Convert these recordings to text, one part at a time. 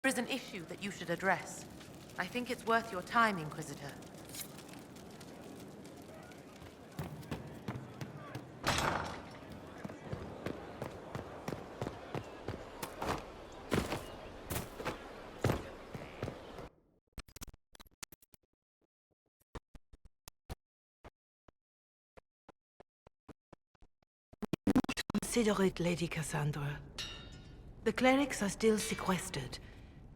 There is an issue that you should address. I think it's worth your time, Inquisitor. Consider it, Lady Cassandra. The clerics are still sequestered.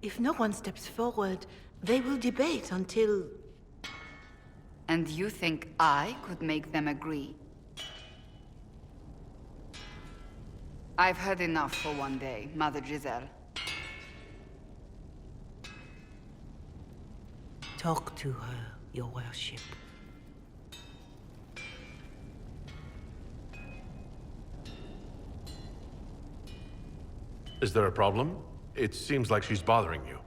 If no one steps forward, they will debate until... And you think I could make them agree? I've heard enough for one day, Mother Giselle. Talk to her, your worship. Is there a problem? It seems like she's bothering you.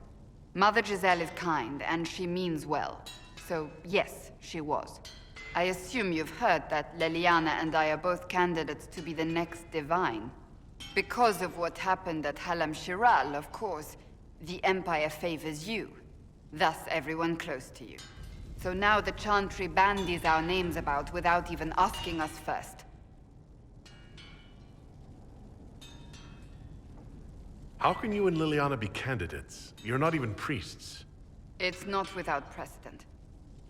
Mother Giselle is kind, and she means well. So, yes, she was. I assume you've heard that Leliana and I are both candidates to be the next Divine. Because of what happened at Halam Shiral, of course, the Empire favors you. Thus, everyone close to you. So now the Chantry bandies our names about without even asking us first. How can you and Liliana be candidates? You're not even priests. It's not without precedent.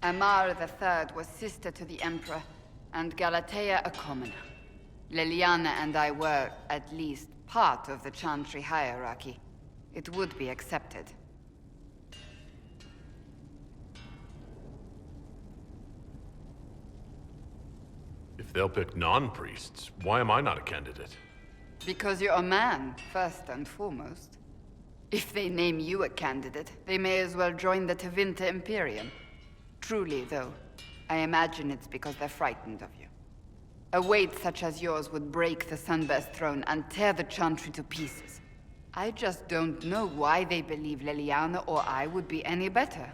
Amar III was sister to the Emperor, and Galatea a commoner. Liliana and I were, at least, part of the Chantry hierarchy. It would be accepted. If they'll pick non-priests, why am I not a candidate? Because you're a man, first and foremost. If they name you a candidate, they may as well join the Tevinter Imperium. Truly, though, I imagine it's because they're frightened of you. A weight such as yours would break the Sunburst throne and tear the Chantry to pieces. I just don't know why they believe Leliana or I would be any better.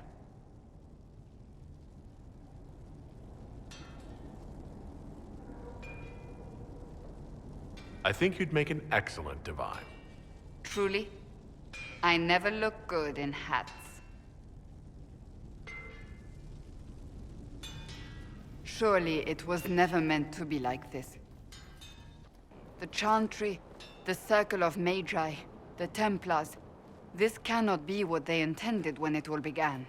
I think you'd make an excellent Divine. Truly? I never look good in hats. Surely it was never meant to be like this. The Chantry, the Circle of Magi, the Templars, this cannot be what they intended when it all began.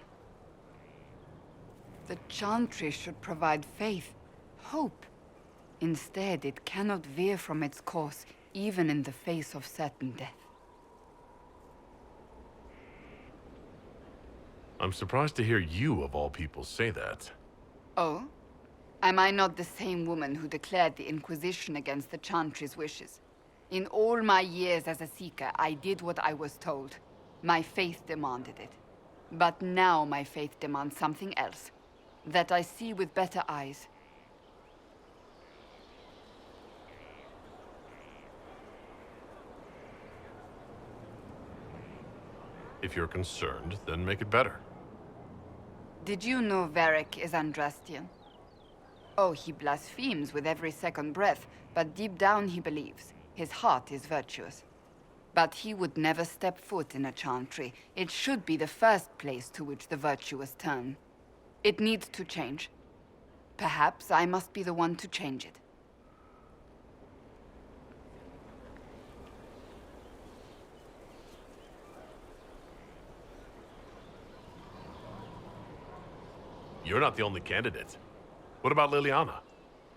The Chantry should provide faith, hope. Instead, it cannot veer from its course, even in the face of certain death. I'm surprised to hear you, of all people, say that. Oh? Am I not the same woman who declared the Inquisition against the Chantry's wishes? In all my years as a Seeker, I did what I was told. My faith demanded it. But now my faith demands something else. That I see with better eyes. If you're concerned, then make it better. Did you know Varric is Andrastian? Oh, he blasphemes with every second breath, but deep down he believes. His heart is virtuous. But he would never step foot in a Chantry. It should be the first place to which the virtuous turn. It needs to change. Perhaps I must be the one to change it. You're not the only candidate. What about Liliana?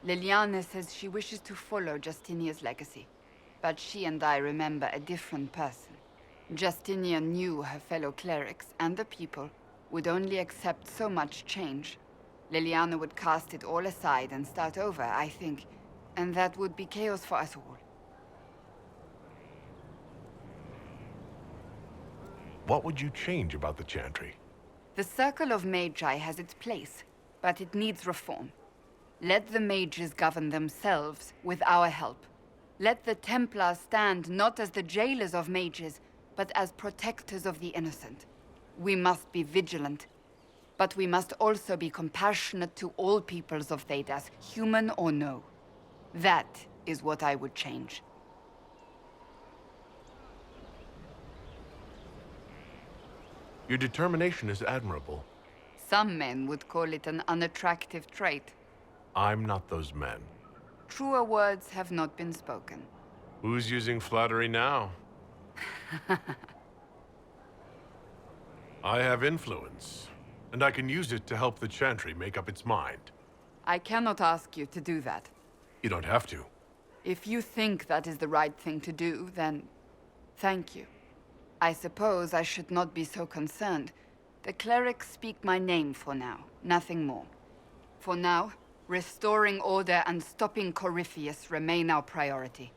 Liliana says she wishes to follow Justinia's legacy. But she and I remember a different person. Justinia knew her fellow clerics and the people would only accept so much change. Liliana would cast it all aside and start over, I think. And that would be chaos for us all. What would you change about the Chantry? The Circle of Magi has its place, but it needs reform. Let the mages govern themselves with our help. Let the Templars stand not as the jailers of mages, but as protectors of the innocent. We must be vigilant, but we must also be compassionate to all peoples of Thedas, human or no. That is what I would change. Your determination is admirable. Some men would call it an unattractive trait. I'm not those men. Truer words have not been spoken. Who's using flattery now? I have influence, and I can use it to help the Chantry make up its mind. I cannot ask you to do that. You don't have to. If you think that is the right thing to do, then thank you. I suppose I should not be so concerned. The clerics speak my name for now, nothing more. For now, restoring order and stopping Corypheus remain our priority.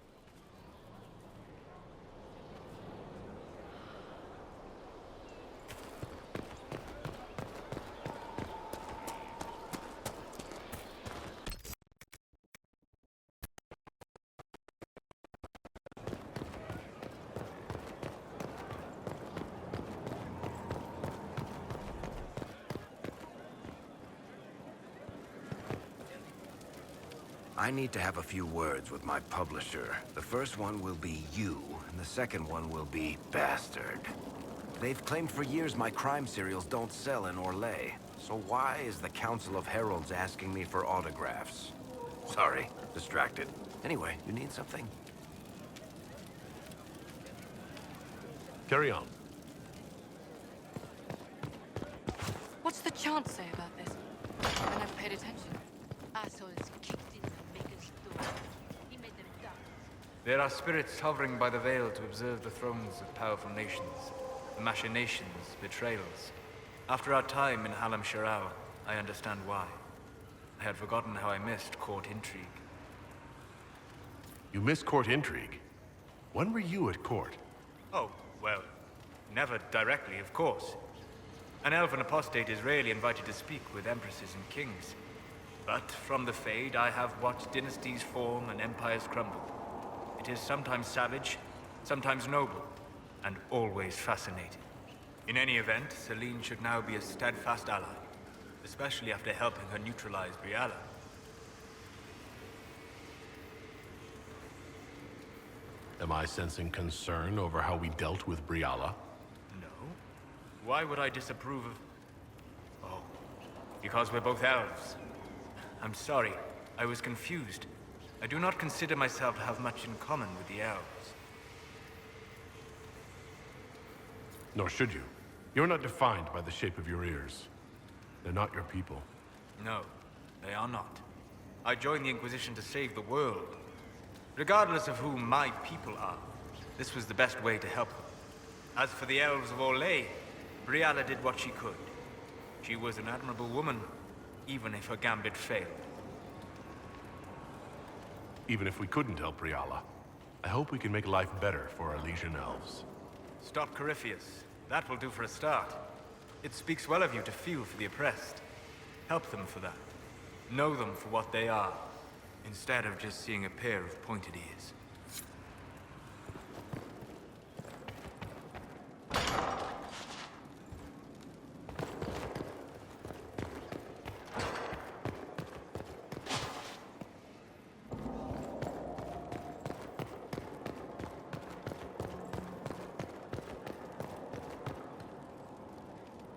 I need to have a few words with my publisher. The first one will be you, and the second one will be Bastard. They've claimed for years my crime serials don't sell in Orlais. So why is the Council of Heralds asking me for autographs? Sorry, distracted. Anyway, you need something? Carry on. What's the chant say about this? I never paid attention. Assholes kicked in the maker's door. He made them dance. There are spirits hovering by the veil to observe the thrones of powerful nations, the machinations, betrayals. After our time in Halam Sharau, I understand why. I had forgotten how I missed court intrigue. You miss court intrigue? When were you at court? Oh, well, never directly, of course. An elven apostate is rarely invited to speak with empresses and kings. But from the Fade, I have watched dynasties form and empires crumble. It is sometimes savage, sometimes noble, and always fascinating. In any event, Celine should now be a steadfast ally, especially after helping her neutralize Briala. Am I sensing concern over how we dealt with Briala? No. Why would I disapprove of... Oh, because we're both elves. I'm sorry, I was confused. I do not consider myself to have much in common with the elves. Nor should you. You're not defined by the shape of your ears. They're not your people. No, they are not. I joined the Inquisition to save the world. Regardless of who my people are, this was the best way to help them. As for the elves of Orlais, Briala did what she could. She was an admirable woman, even if her gambit failed. Even if we couldn't help Briala, I hope we can make life better for our Elysian elves. Stop Corypheus. That will do for a start. It speaks well of you to feel for the oppressed. Help them for that. Know them for what they are, instead of just seeing a pair of pointed ears.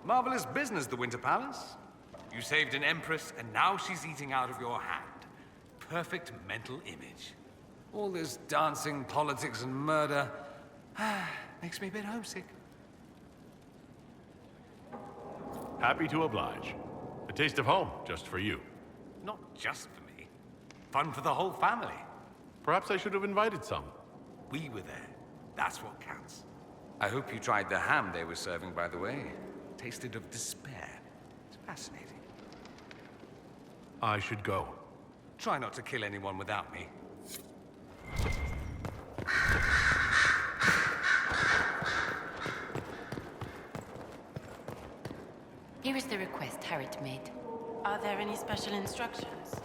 Marvelous business, the Winter Palace. You saved an empress, and now she's eating out of your hand. Perfect mental image. All this dancing, politics, and murder makes me a bit homesick. Happy to oblige. A taste of home, just for you. Not just for me. Fun for the whole family. Perhaps I should have invited some. We were there. That's what counts. I hope you tried the ham they were serving, by the way. Tasted of despair. It's fascinating. I should go. Try not to kill anyone without me. Here is the request Harriet made. Are there any special instructions?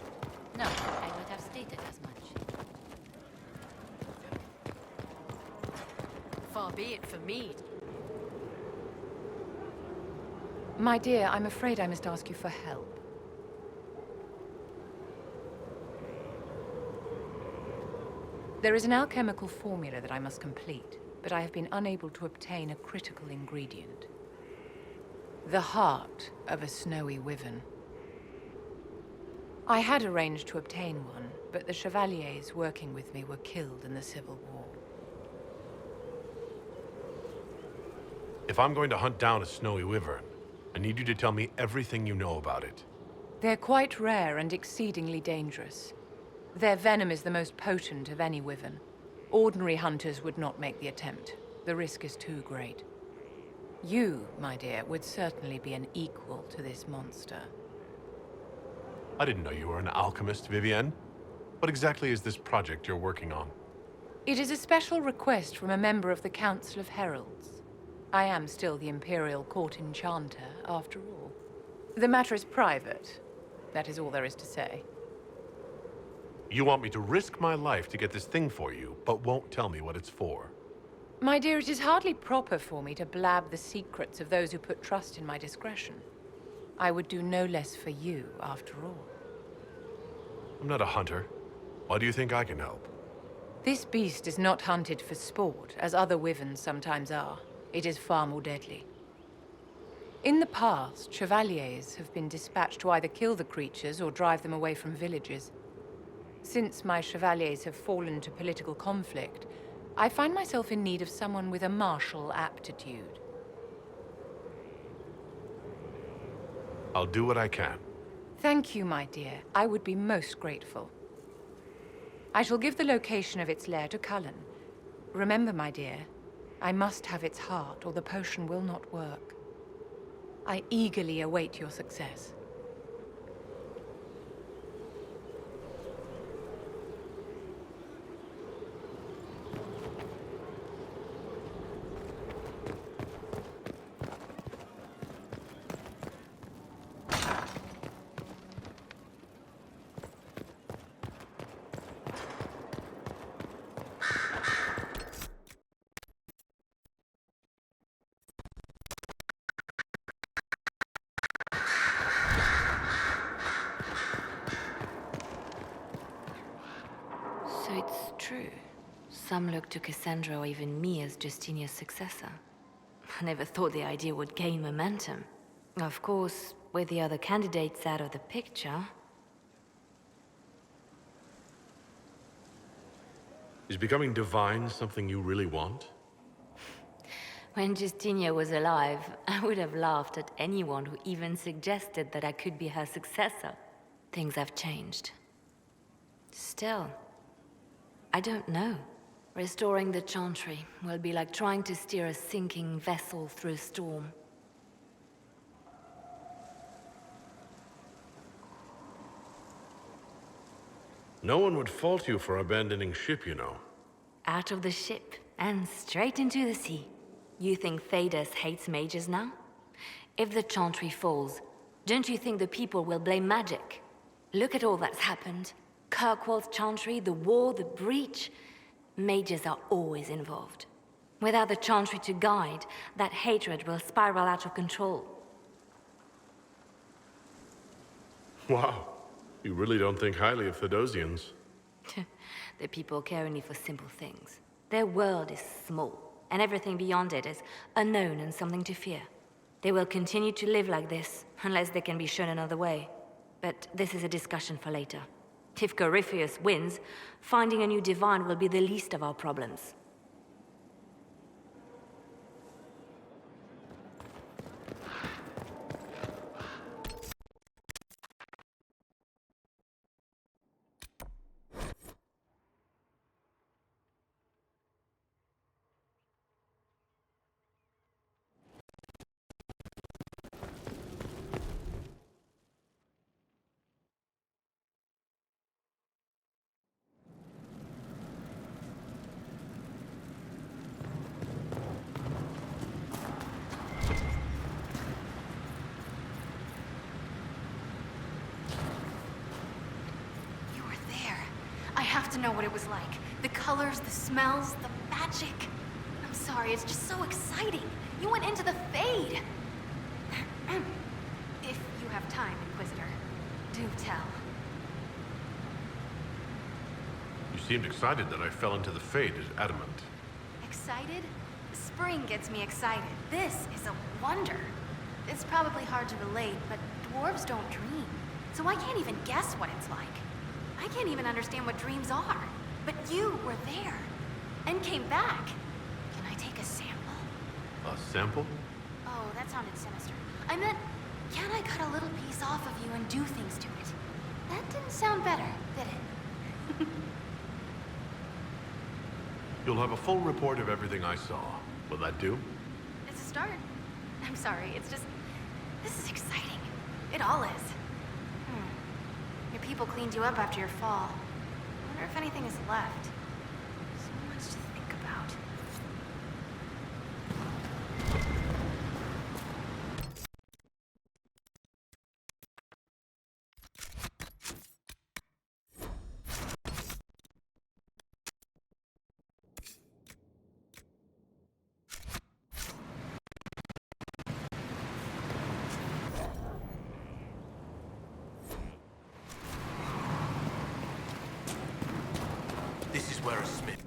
No, I would have stated as much. Far be it for me. My dear, I'm afraid I must ask you for help. There is an alchemical formula that I must complete, but I have been unable to obtain a critical ingredient. The heart of a snowy wyvern. I had arranged to obtain one, but the chevaliers working with me were killed in the Civil War. If I'm going to hunt down a snowy wyvern, I need you to tell me everything you know about it. They're quite rare and exceedingly dangerous. Their venom is the most potent of any wyvern. Ordinary hunters would not make the attempt. The risk is too great. You, my dear, would certainly be an equal to this monster. I didn't know you were an alchemist, Vivienne. What exactly is this project you're working on? It is a special request from a member of the Council of Heralds. I am still the Imperial Court Enchanter, after all. The matter is private. That is all there is to say. You want me to risk my life to get this thing for you, but won't tell me what it's for. My dear, it is hardly proper for me to blab the secrets of those who put trust in my discretion. I would do no less for you, after all. I'm not a hunter. Why do you think I can help? This beast is not hunted for sport, as other wyverns sometimes are. It is far more deadly. In the past, chevaliers have been dispatched to either kill the creatures or drive them away from villages. Since my chevaliers have fallen to political conflict, I find myself in need of someone with a martial aptitude. I'll do what I can. Thank you, my dear. I would be most grateful. I shall give the location of its lair to Cullen. Remember, my dear, I must have its heart, or the potion will not work. I eagerly await your success. So it's true. Some look to Cassandra or even me as Justinia's successor. I never thought the idea would gain momentum. Of course, with the other candidates out of the picture... Is becoming divine something you really want? When Justinia was alive, I would have laughed at anyone who even suggested that I could be her successor. Things have changed. Still, I don't know. Restoring the Chantry will be like trying to steer a sinking vessel through a storm. No one would fault you for abandoning ship, you know. Out of the ship and straight into the sea. You think Thedas hates mages now? If the Chantry falls, don't you think the people will blame magic? Look at all that's happened. Kirkwall's Chantry, the war, the breach. Mages are always involved. Without the Chantry to guide, that hatred will spiral out of control. Wow. You really don't think highly of Thedosians. The people care only for simple things. Their world is small, and everything beyond it is unknown and something to fear. They will continue to live like this, unless they can be shown another way. But this is a discussion for later. If Corypheus wins, finding a new divine will be the least of our problems. I have to know what it was like. The colors, the smells, the magic. I'm sorry, it's just so exciting. You went into the Fade. If you have time, Inquisitor, do tell. You seemed excited that I fell into the Fade as adamant. Excited? Spring gets me excited. This is a wonder. It's probably hard to relate, but dwarves don't dream. So I can't even guess what it's like. I can't even understand what dreams are. But you were there, and came back. Can I take a sample? A sample? Oh, that sounded sinister. I meant, can I cut a little piece off of you and do things to it? That didn't sound better, did it? You'll have a full report of everything I saw. Will that do? It's a start. I'm sorry, it's just... This is exciting. It all is. Your people cleaned you up after your fall. I wonder if anything is left. So much to think about. This is where a smith...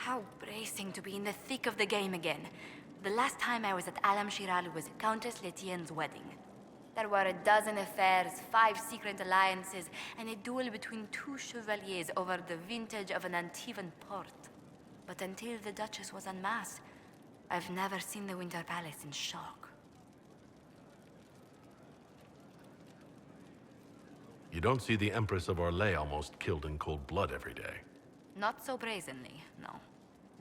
How bracing to be in the thick of the game again. The last time I was at Alam Shiral was Countess Letienne's wedding. There were a dozen affairs, 5 secret alliances, and a duel between 2 chevaliers over the vintage of an Antivan port. But until the Duchess was unmasked, I've never seen the Winter Palace in shock. You don't see the Empress of Orlais almost killed in cold blood every day. Not so brazenly, no.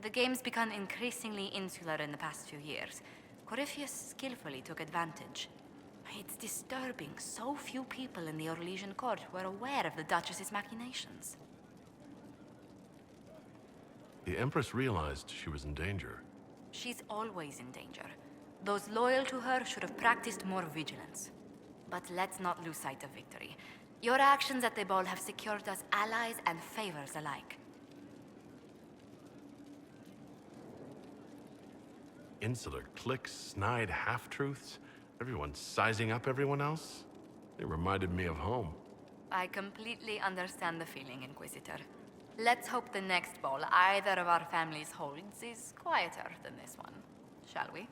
The game's become increasingly insular in the past few years. Corypheus skillfully took advantage. It's disturbing so few people in the Orlesian court were aware of the Duchess's machinations. The Empress realized she was in danger. She's always in danger. Those loyal to her should have practiced more vigilance. But let's not lose sight of victory. Your actions at the ball have secured us allies and favors alike. Insular cliques, snide half-truths, everyone sizing up everyone else. It reminded me of home. I completely understand the feeling, Inquisitor. Let's hope the next ball either of our families holds is quieter than this one, shall we?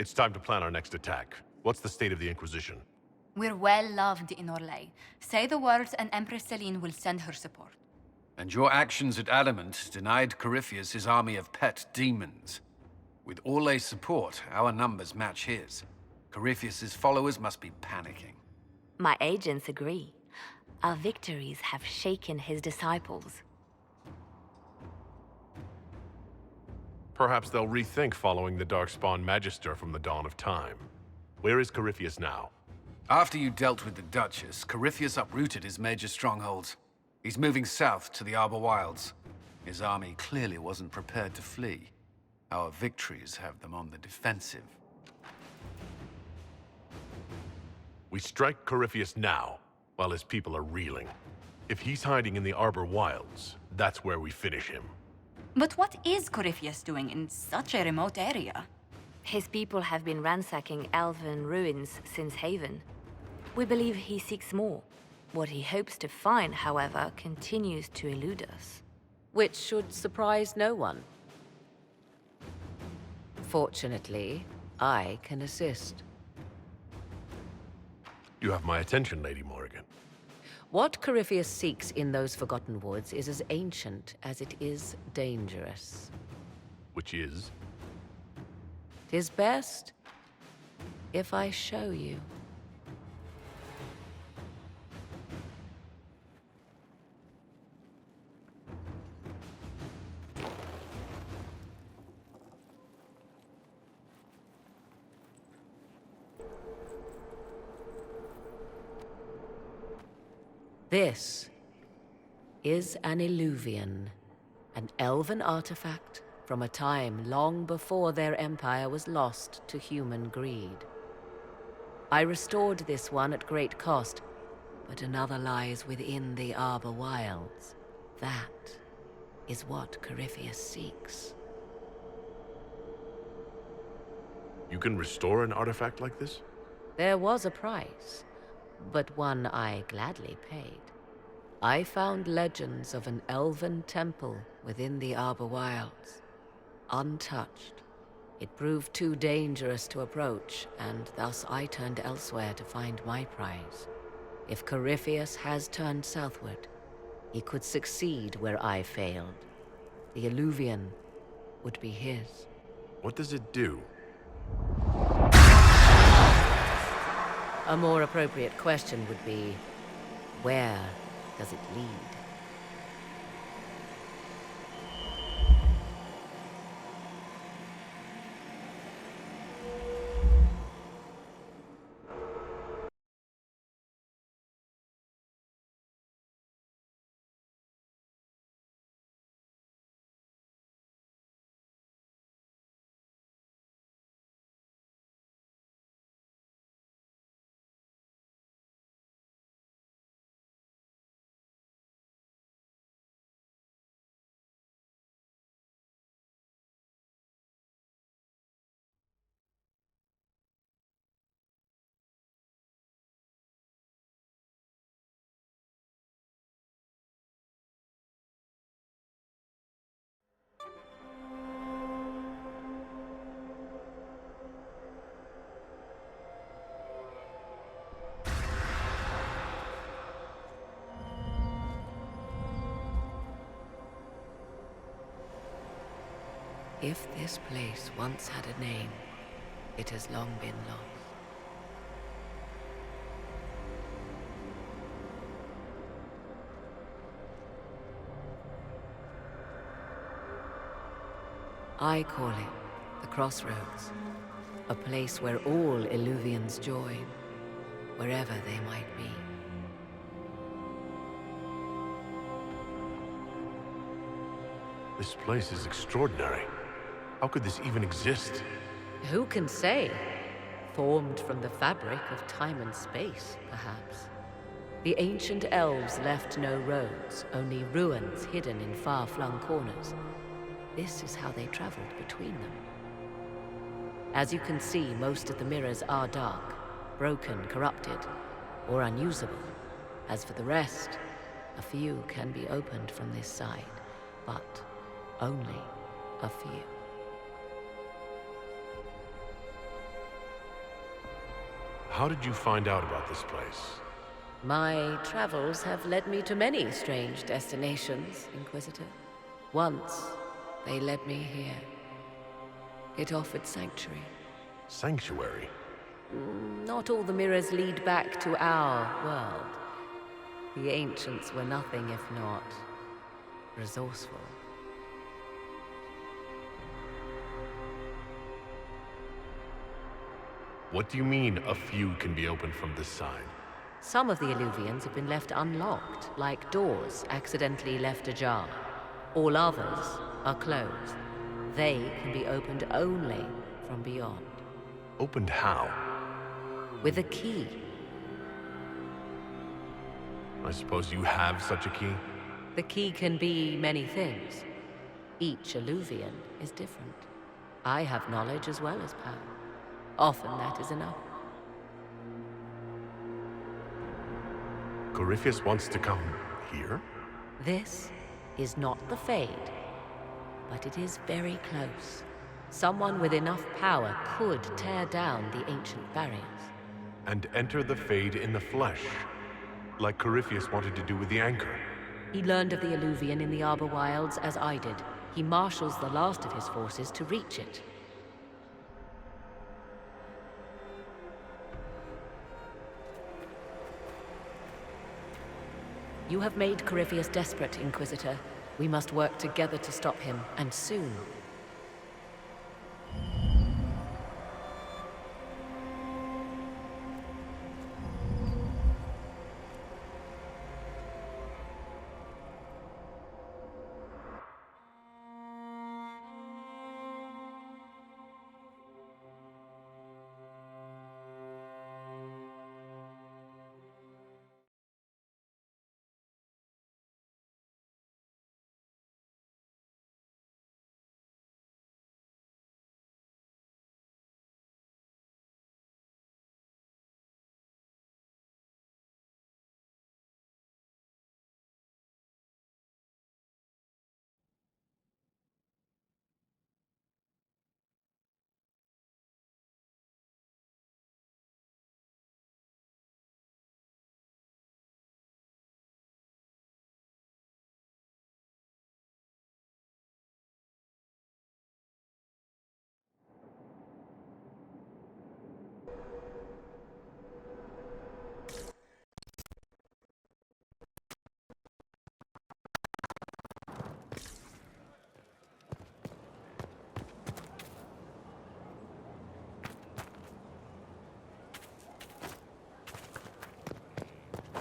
It's time to plan our next attack. What's the state of the Inquisition? We're well loved in Orlais. Say the words and Empress Celine will send her support. And your actions at Adamant denied Corypheus his army of pet demons. With Orlais' support, our numbers match his. Corypheus's followers must be panicking. My agents agree. Our victories have shaken his disciples. Perhaps they'll rethink following the Darkspawn Magister from the dawn of time. Where is Corypheus now? After you dealt with the Duchess, Corypheus uprooted his major strongholds. He's moving south to the Arbor Wilds. His army clearly wasn't prepared to flee. Our victories have them on the defensive. We strike Corypheus now, while his people are reeling. If he's hiding in the Arbor Wilds, that's where we finish him. But what is Corypheus doing in such a remote area? His people have been ransacking elven ruins since Haven. We believe he seeks more. What he hopes to find, however, continues to elude us. Which should surprise no one. Fortunately, I can assist. You have my attention, Lady Morrigan. What Corypheus seeks in those Forgotten Woods is as ancient as it is dangerous. Which is? 'Tis best if I show you. This is an Illuvian, an elven artifact from a time long before their empire was lost to human greed. I restored this one at great cost, but another lies within the Arbor Wilds. That is what Corypheus seeks. You can restore an artifact like this? There was a price, but one I gladly paid. I found legends of an elven temple within the Arbor Wilds, untouched. It proved too dangerous to approach, and thus I turned elsewhere to find my prize. If Corypheus has turned southward, he could succeed where I failed. The Illuvian would be his. What does it do? A more appropriate question would be, where does it lead? If this place once had a name, it has long been lost. I call it the Crossroads, a place where all Illuvians join, wherever they might be. This place is extraordinary. How could this even exist? Who can say? Formed from the fabric of time and space, perhaps. The ancient elves left no roads, only ruins hidden in far-flung corners. This is how they traveled between them. As you can see, most of the mirrors are dark, broken, corrupted, or unusable. As for the rest, a few can be opened from this side, but only a few. How did you find out about this place? My travels have led me to many strange destinations, Inquisitor. Once, they led me here. It offered sanctuary. Sanctuary? Not all the mirrors lead back to our world. The ancients were nothing if not resourceful. What do you mean, a few can be opened from this side? Some of the Illuvians have been left unlocked, like doors accidentally left ajar. All others are closed. They can be opened only from beyond. Opened how? With a key. I suppose you have such a key? The key can be many things. Each Illuvian is different. I have knowledge as well as power. Often that is enough. Corypheus wants to come here? This is not the Fade, but it is very close. Someone with enough power could tear down the ancient barriers. And enter the Fade in the flesh, like Corypheus wanted to do with the Anchor. He learned of the Illuvian in the Arbor Wilds as I did. He marshals the last of his forces to reach it. You have made Corypheus desperate, Inquisitor. We must work together to stop him, and soon.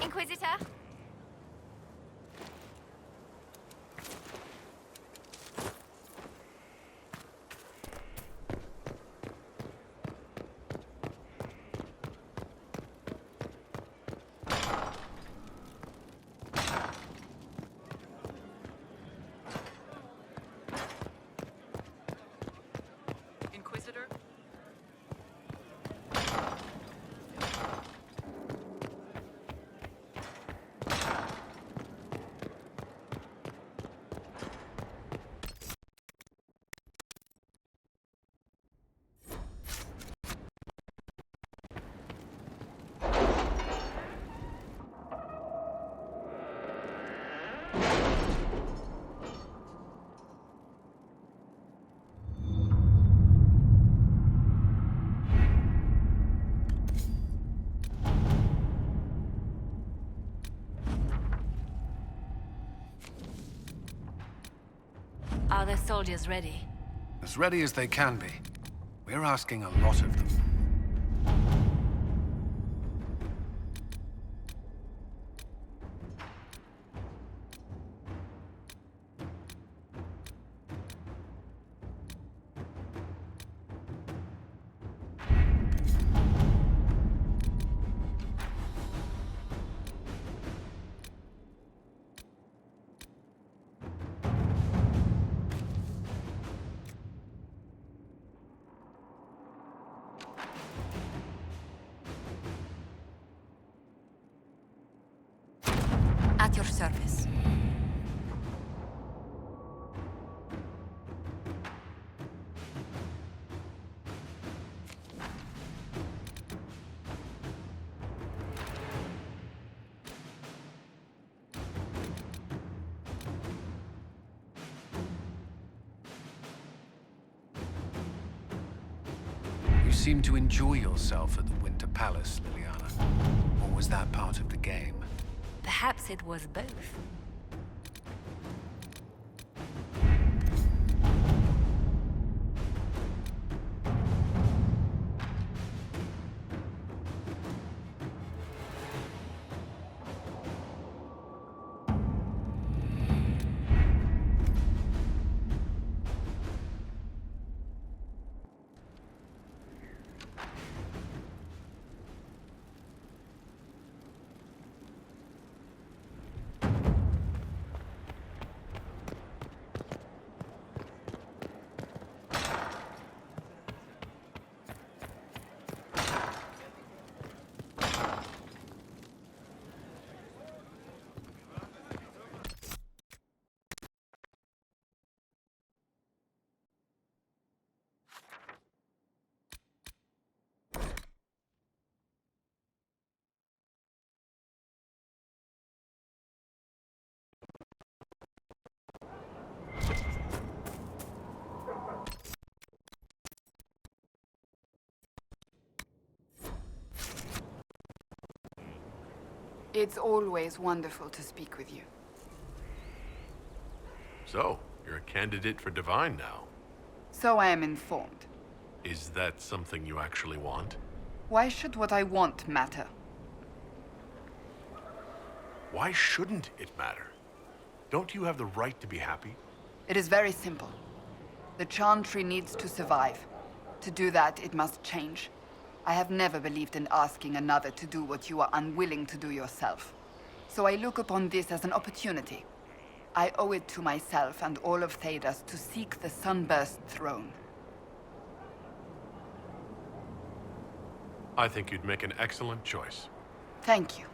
Inquisitor? Inquisitor? soldiers ready? As ready as they can be. We're asking a lot of them. At your service. You seem to enjoy yourself at the Winter Palace, Liliana. Or was that part of the game? Perhaps it was both. It's always wonderful to speak with you. So, you're a candidate for Divine now. So I am informed. Is that something you actually want? Why should what I want matter? Why shouldn't it matter? Don't you have the right to be happy? It is very simple. The Chantry needs to survive. To do that, it must change. I have never believed in asking another to do what you are unwilling to do yourself. So I look upon this as an opportunity. I owe it to myself and all of Thedas to seek the Sunburst throne. I think you'd make an excellent choice. Thank you.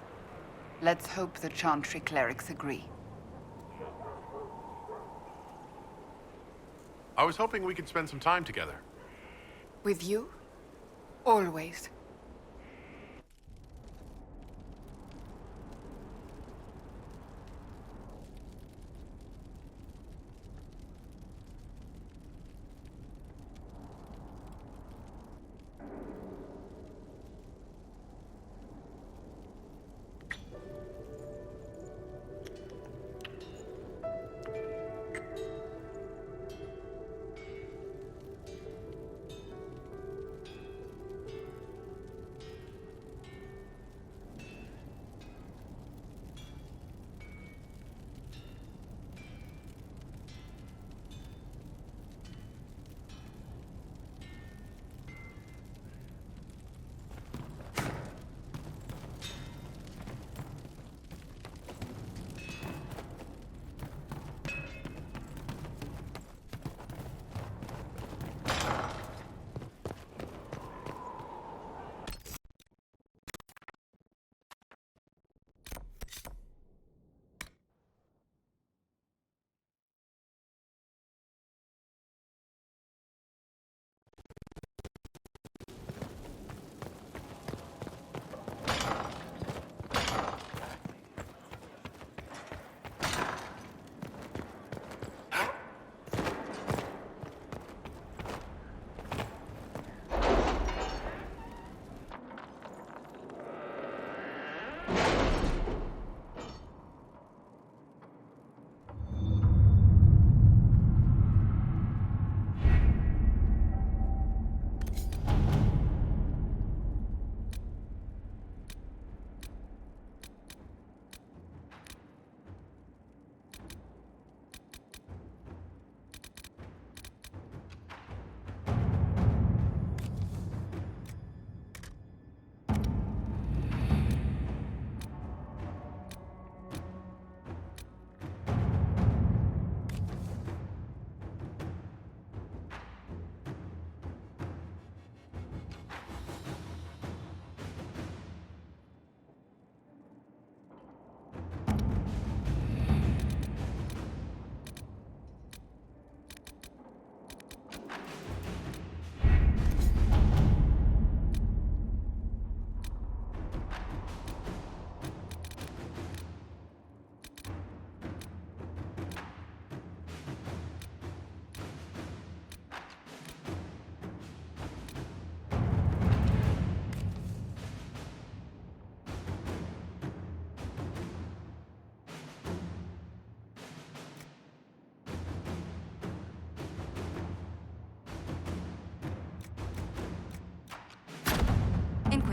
Let's hope the Chantry clerics agree. I was hoping we could spend some time together. With you? Always.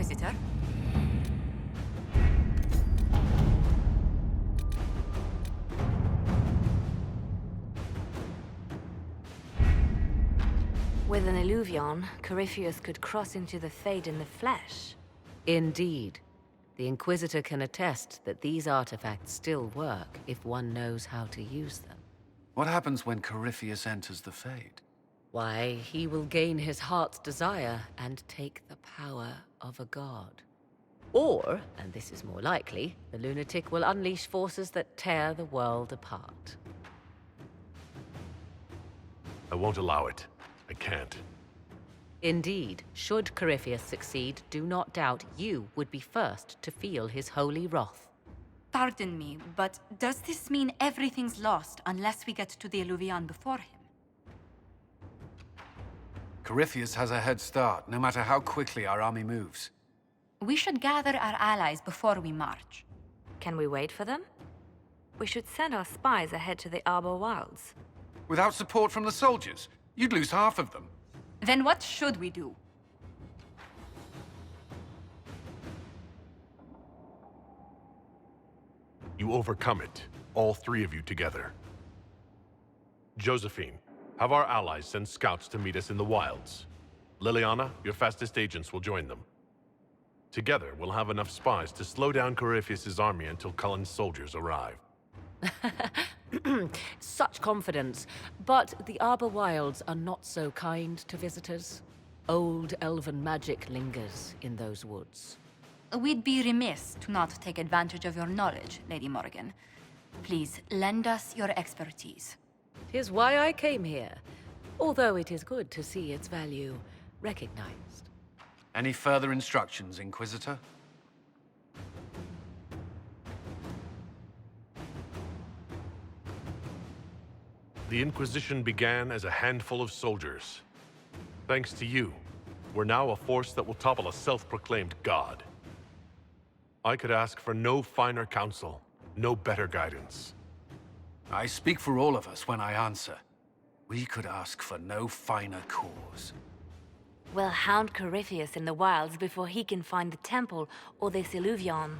Inquisitor. With an Illuvion, Corypheus could cross into the Fade in the flesh. Indeed. The Inquisitor can attest that these artifacts still work if one knows how to use them. What happens when Corypheus enters the Fade? Why, he will gain his heart's desire and take the power of a god. Or, and this is more likely, the lunatic will unleash forces that tear the world apart. I won't allow it. I can't. Indeed, should Corypheus succeed, do not doubt you would be first to feel his holy wrath. Pardon me, but does this mean everything's lost unless we get to the Illuvion before him? Corypheus has a head start, no matter how quickly our army moves. We should gather our allies before we march. Can we wait for them? We should send our spies ahead to the Arbor Wilds. Without support from the soldiers, you'd lose half of them. Then what should we do? You overcome it, all three of you together. Josephine, have our allies send scouts to meet us in the wilds. Liliana, your fastest agents will join them. Together, we'll have enough spies to slow down Corypheus' army until Cullen's soldiers arrive. Such confidence, but the Arbor Wilds are not so kind to visitors. Old elven magic lingers in those woods. We'd be remiss to not take advantage of your knowledge, Lady Morgan. Please, lend us your expertise. 'Tis why I came here, although it is good to see its value recognized. Any further instructions, Inquisitor? The Inquisition began as a handful of soldiers. Thanks to you, we're now a force that will topple a self-proclaimed god. I could ask for no finer counsel, no better guidance. I speak for all of us when I answer. We could ask for no finer cause. We'll hound Corypheus in the wilds before he can find the temple or this Illuvion.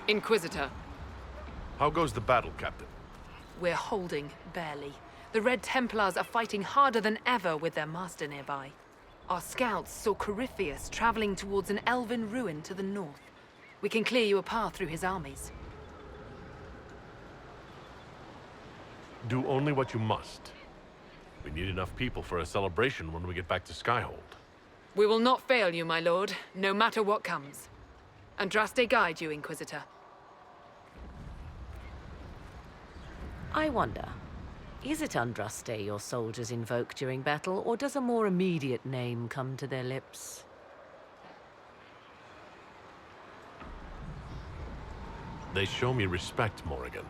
Inquisitor, How goes the battle, Captain? we're holding, barely. The Red Templars are fighting harder than ever with their master nearby. Our scouts saw Corypheus traveling towards an elven ruin to the north. We can clear you a path through his armies. Do only what you must. We need enough people for a celebration when we get back to Skyhold. We will not fail you, my lord, no matter what comes. Andraste guide you, Inquisitor. I wonder, is it Andraste your soldiers invoke during battle, or does a more immediate name come to their lips? They show me respect, Morrigan.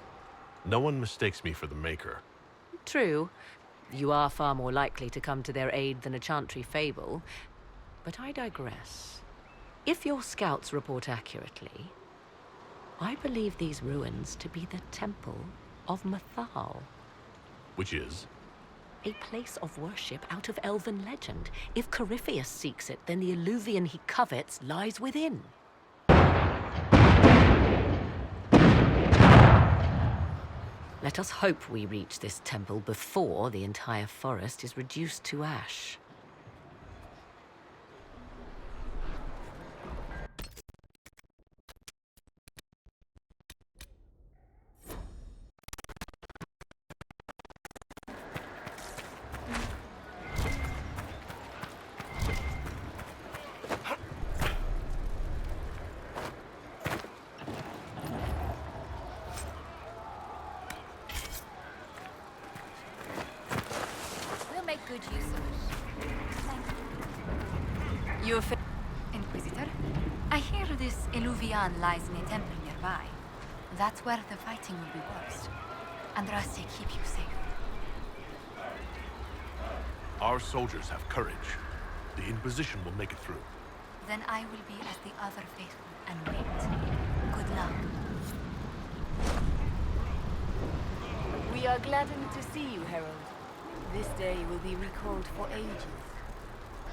No one mistakes me for the Maker. True. You are far more likely to come to their aid than a Chantry fable. But I digress. If your scouts report accurately, I believe these ruins to be the Temple of Mathal. Which is? A place of worship out of elven legend. If Corypheus seeks it, then the Illuvian he covets lies within. Let us hope we reach this temple before the entire forest is reduced to ash. Good use of it. Thank you. You Inquisitor? I hear this Illuvian lies in a temple nearby. That's where the fighting will be worst. Andraste, keep you safe. Our soldiers have courage. The Inquisition will make it through. Then I will be as the other faithful and wait. Good luck. We are gladdened to see you, Herald. This day will be recalled for ages.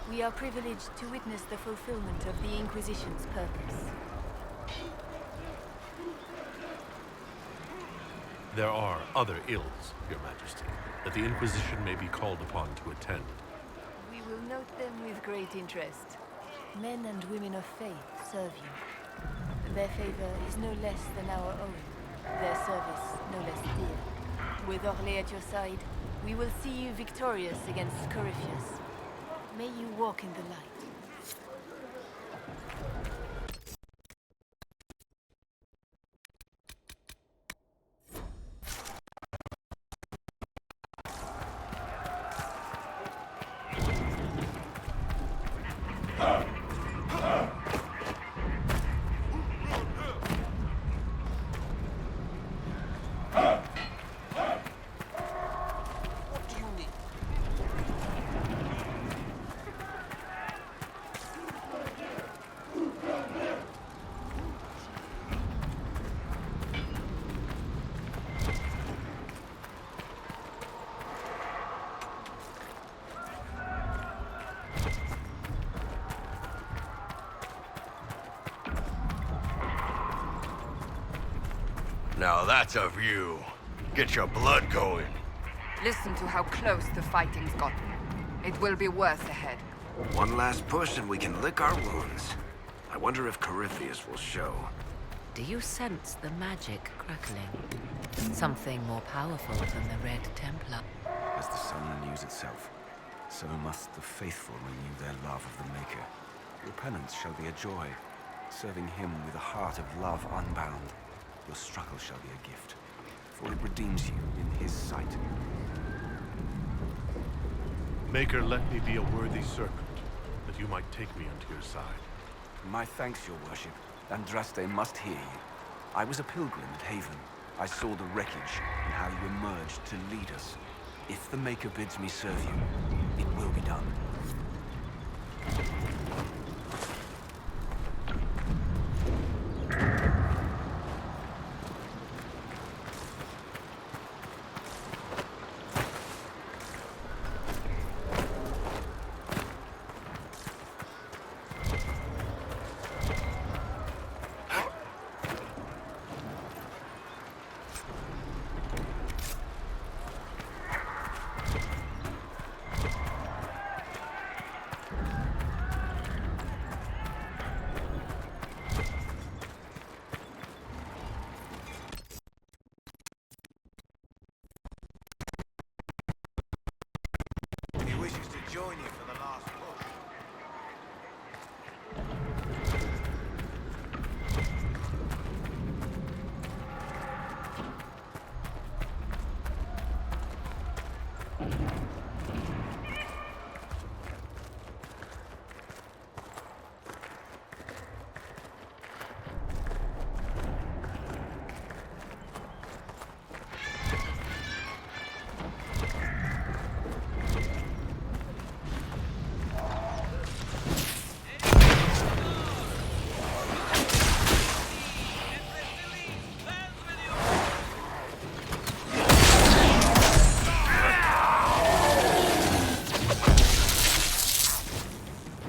We are privileged to witness the fulfillment of the Inquisition's purpose. There are other ills, Your Majesty, that the Inquisition may be called upon to attend. We will note them with great interest. Men and women of faith serve you. Their favor is no less than our own. Their service no less dear. With Orlais at your side, we will see you victorious against Corypheus. May you walk in the light. Now that's a view. Get your blood going. Listen to how close the fighting's gotten. It will be worse ahead. One last push and we can lick our wounds. I wonder if Corypheus will show. Do you sense the magic crackling? Something more powerful than the Red Templar. As the sun renews itself, so must the faithful renew their love of the Maker. Your penance shall be a joy, serving him with a heart of love unbound. Your struggle shall be a gift, for it redeems you in his sight. Maker, let me be a worthy servant, that you might take me unto your side. My thanks, your worship. Andraste must hear you. I was a pilgrim at Haven. I saw the wreckage and how you emerged to lead us. If the Maker bids me serve you, it will be done.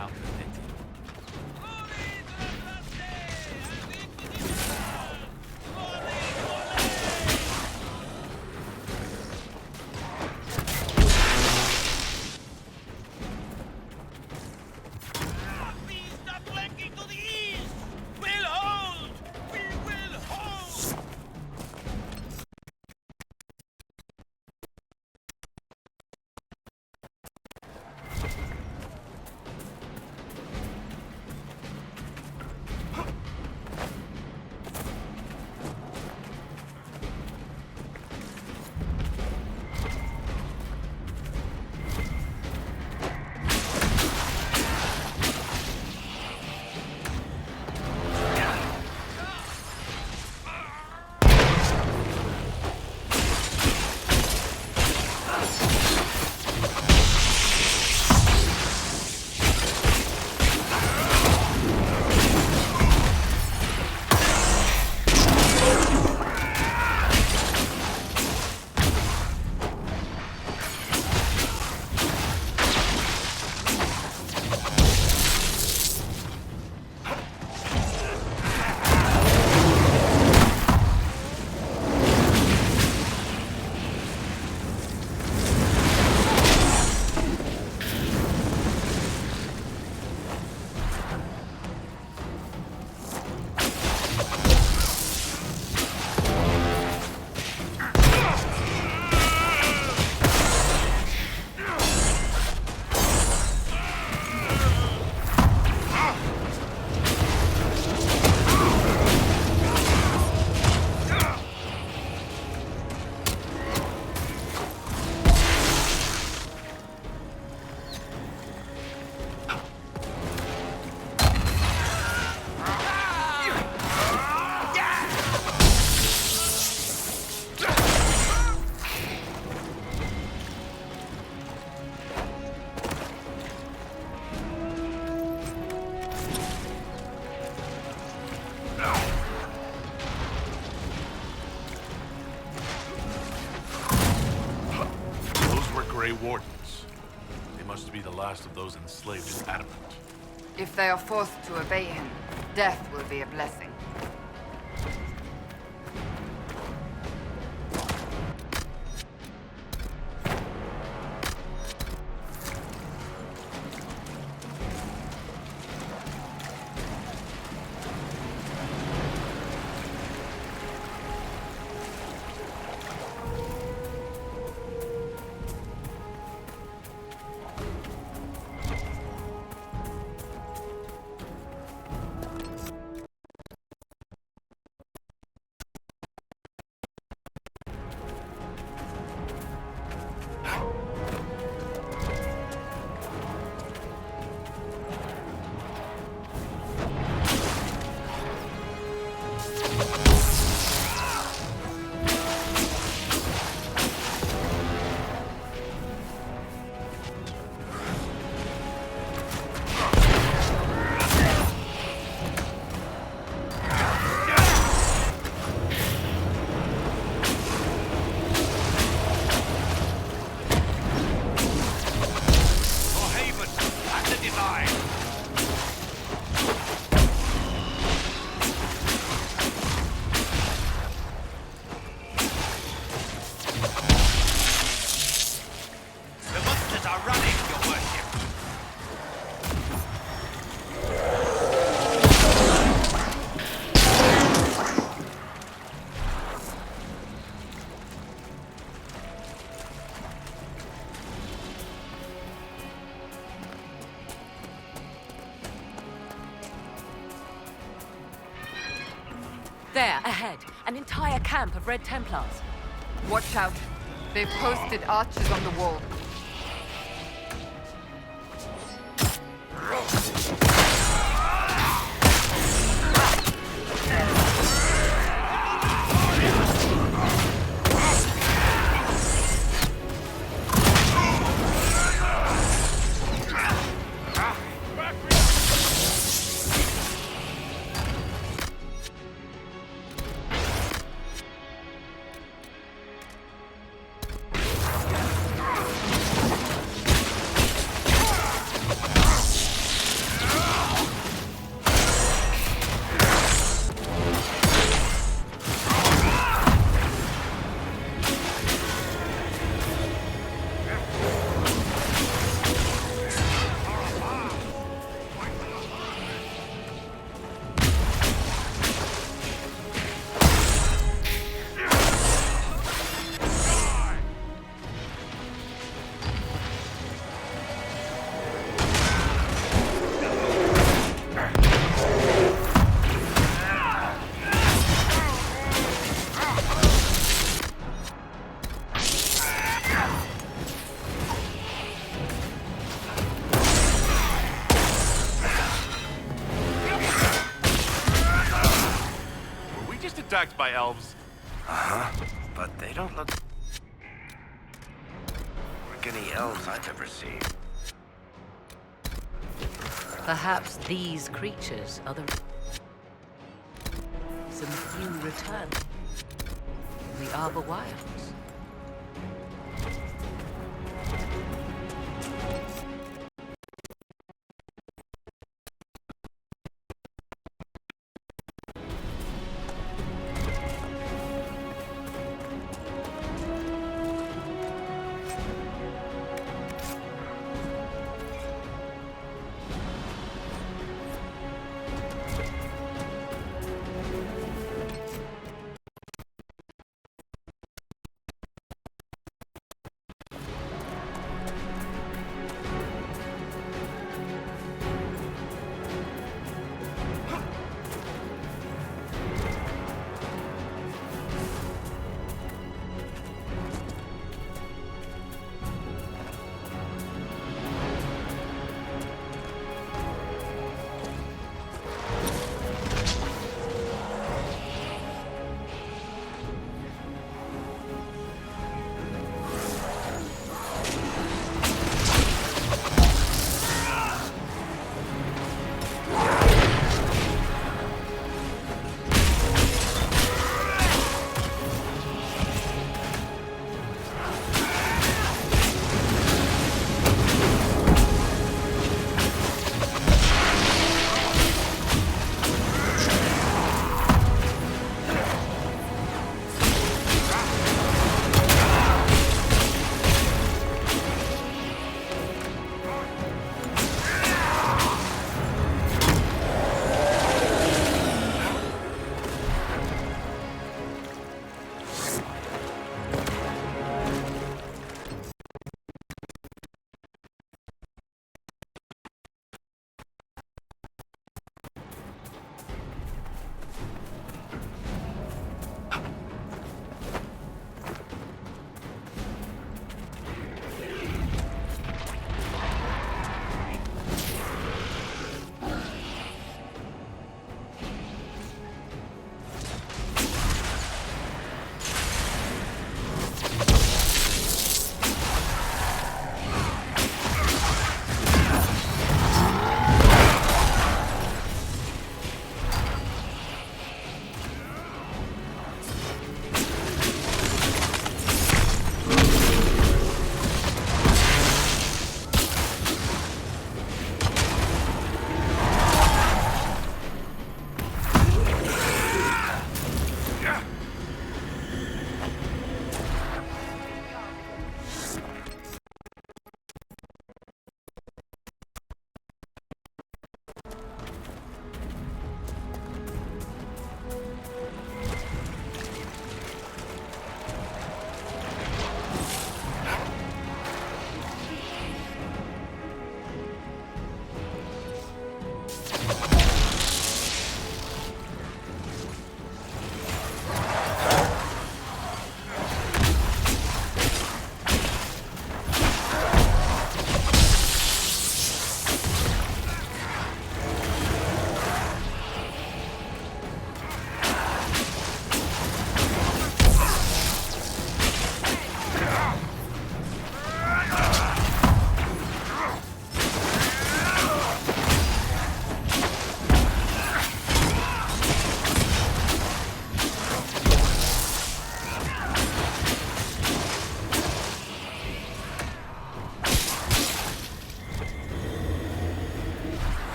out the pit. Grey Wardens. They must be the last of those enslaved in Adamant. If they are forced to obey him, death will be a blessing. There, ahead. An entire camp of Red Templars. Watch out. They've posted archers on the wall. attacked by elves. Uh-huh. But they don't look like any elves I've ever seen. Perhaps these creatures are the reason few return. The Arbor Wilds.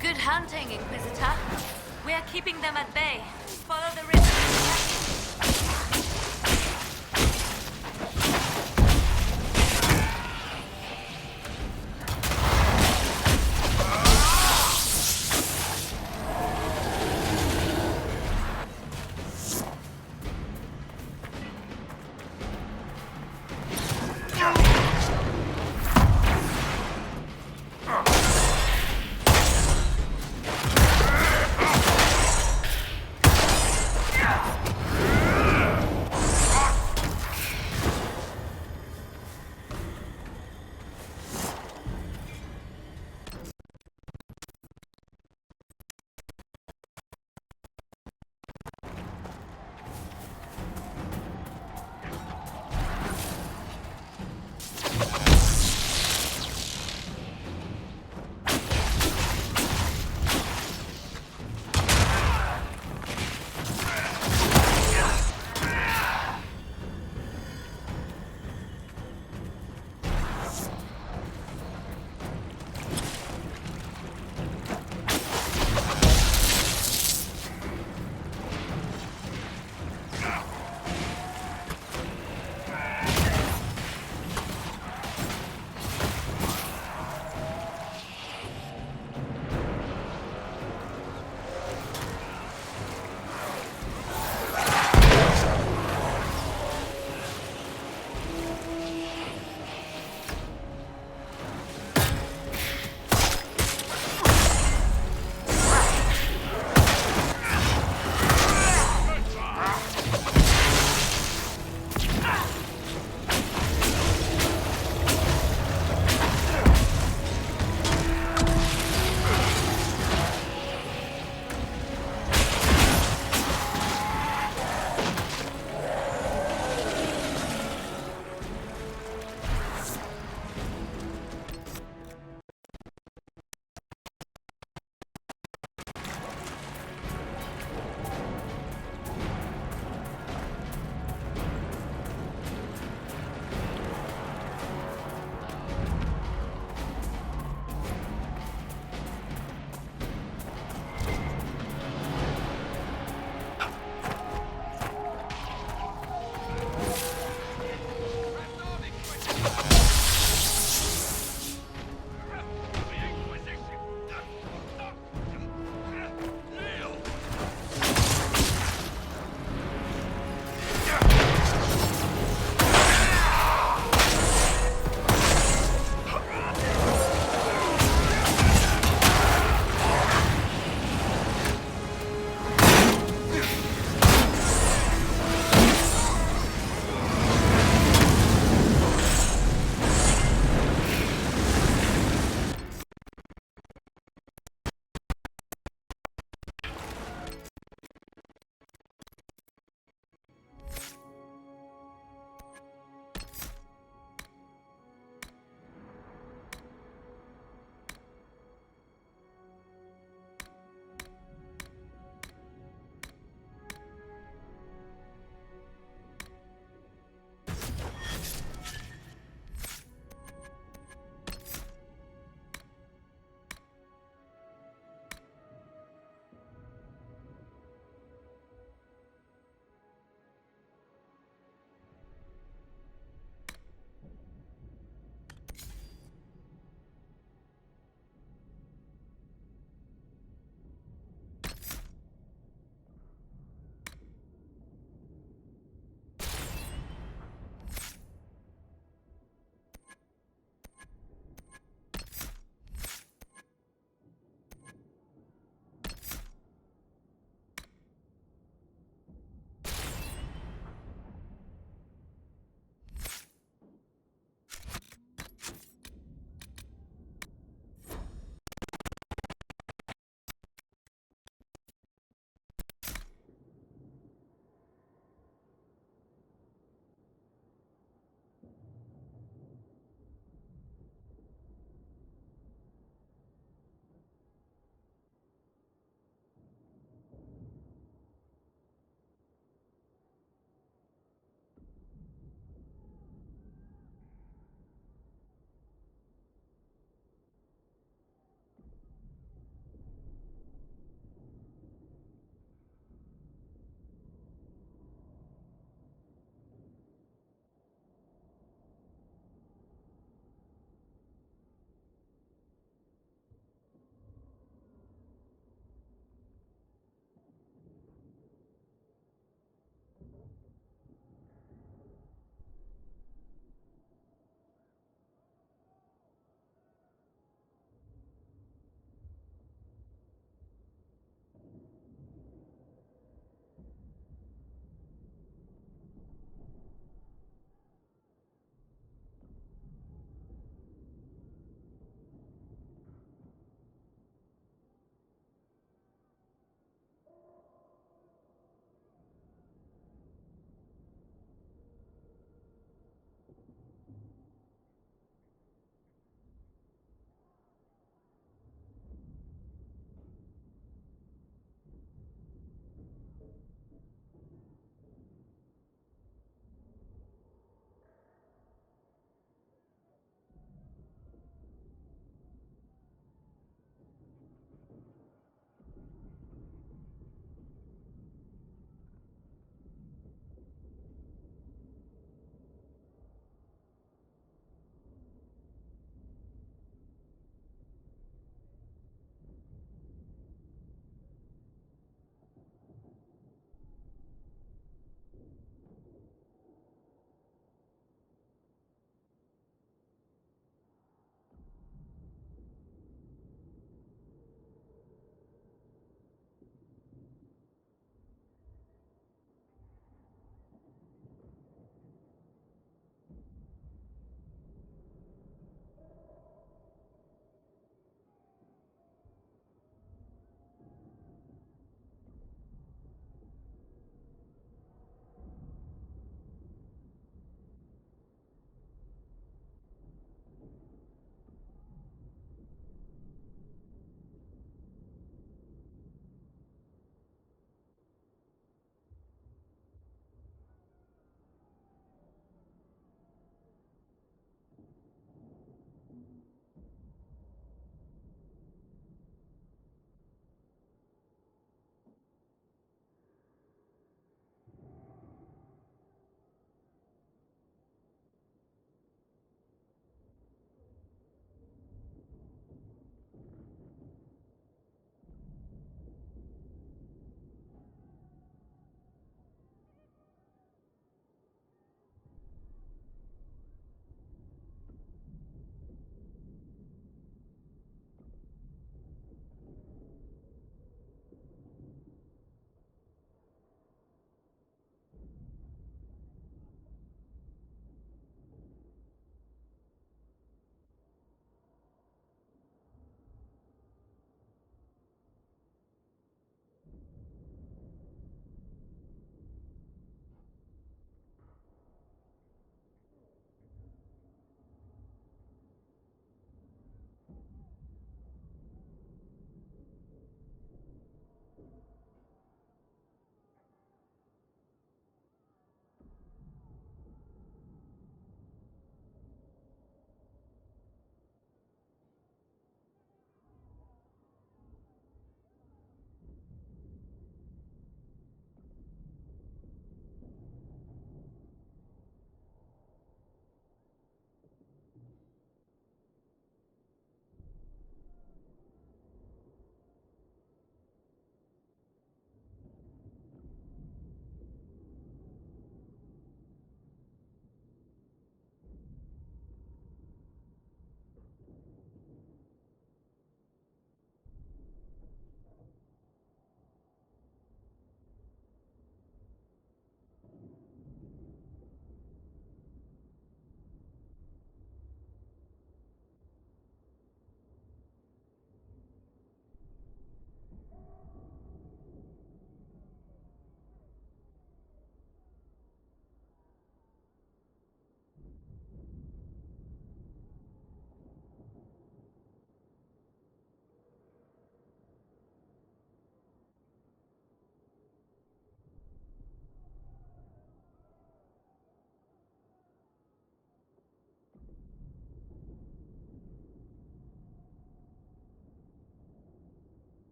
Good hunting, Inquisitor. We are keeping them at bay. Follow the rhythm.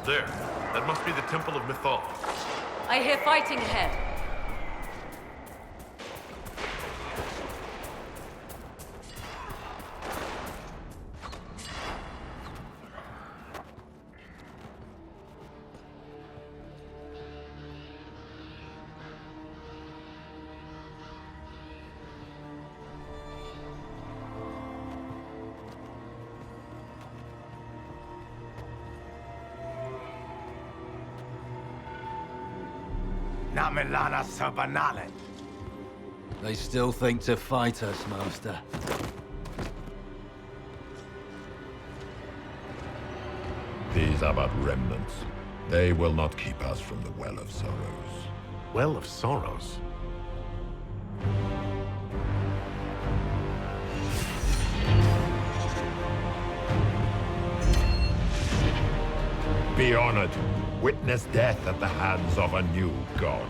There. That must be the Temple of Mythal. I hear fighting ahead. Namelana Sabanale. They still think to fight us, Master. These are but remnants. They will not keep us from the Well of Sorrows. Well of Sorrows? Be honored. Witness death at the hands of a new god.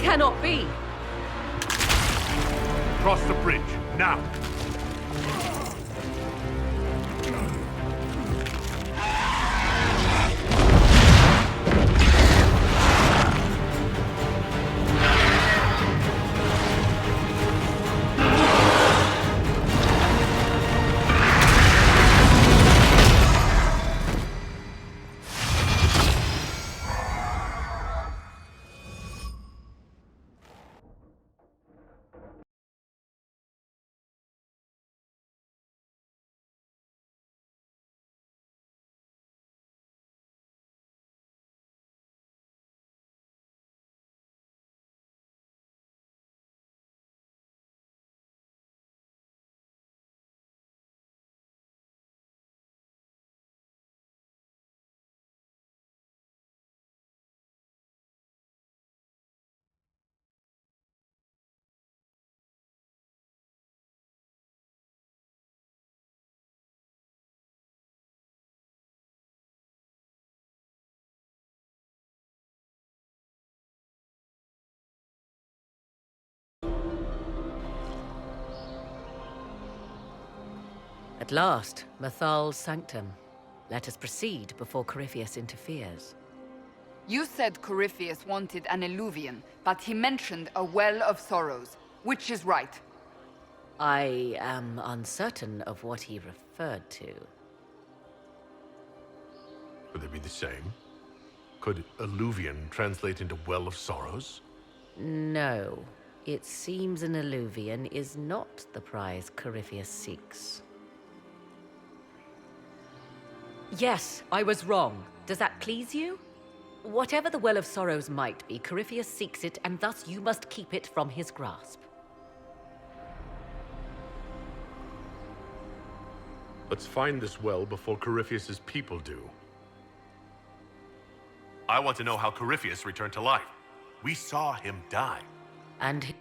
Cannot be! Cross the bridge, now! At last, Mythal's sanctum. Let us proceed before Corypheus interferes. You said Corypheus wanted an eluvian, but he mentioned a Well of Sorrows. Which is right? I am uncertain of what he referred to. Would they be the same? Could Alluvian translate into Well of Sorrows? No. It seems an eluvian is not the prize Corypheus seeks. Yes, I was wrong. Does that please you? Whatever the Well of Sorrows might be, Corypheus seeks it, and thus you must keep it from his grasp. Let's find this well before Corypheus's people do. I want to know how Corypheus returned to life. We saw him die. And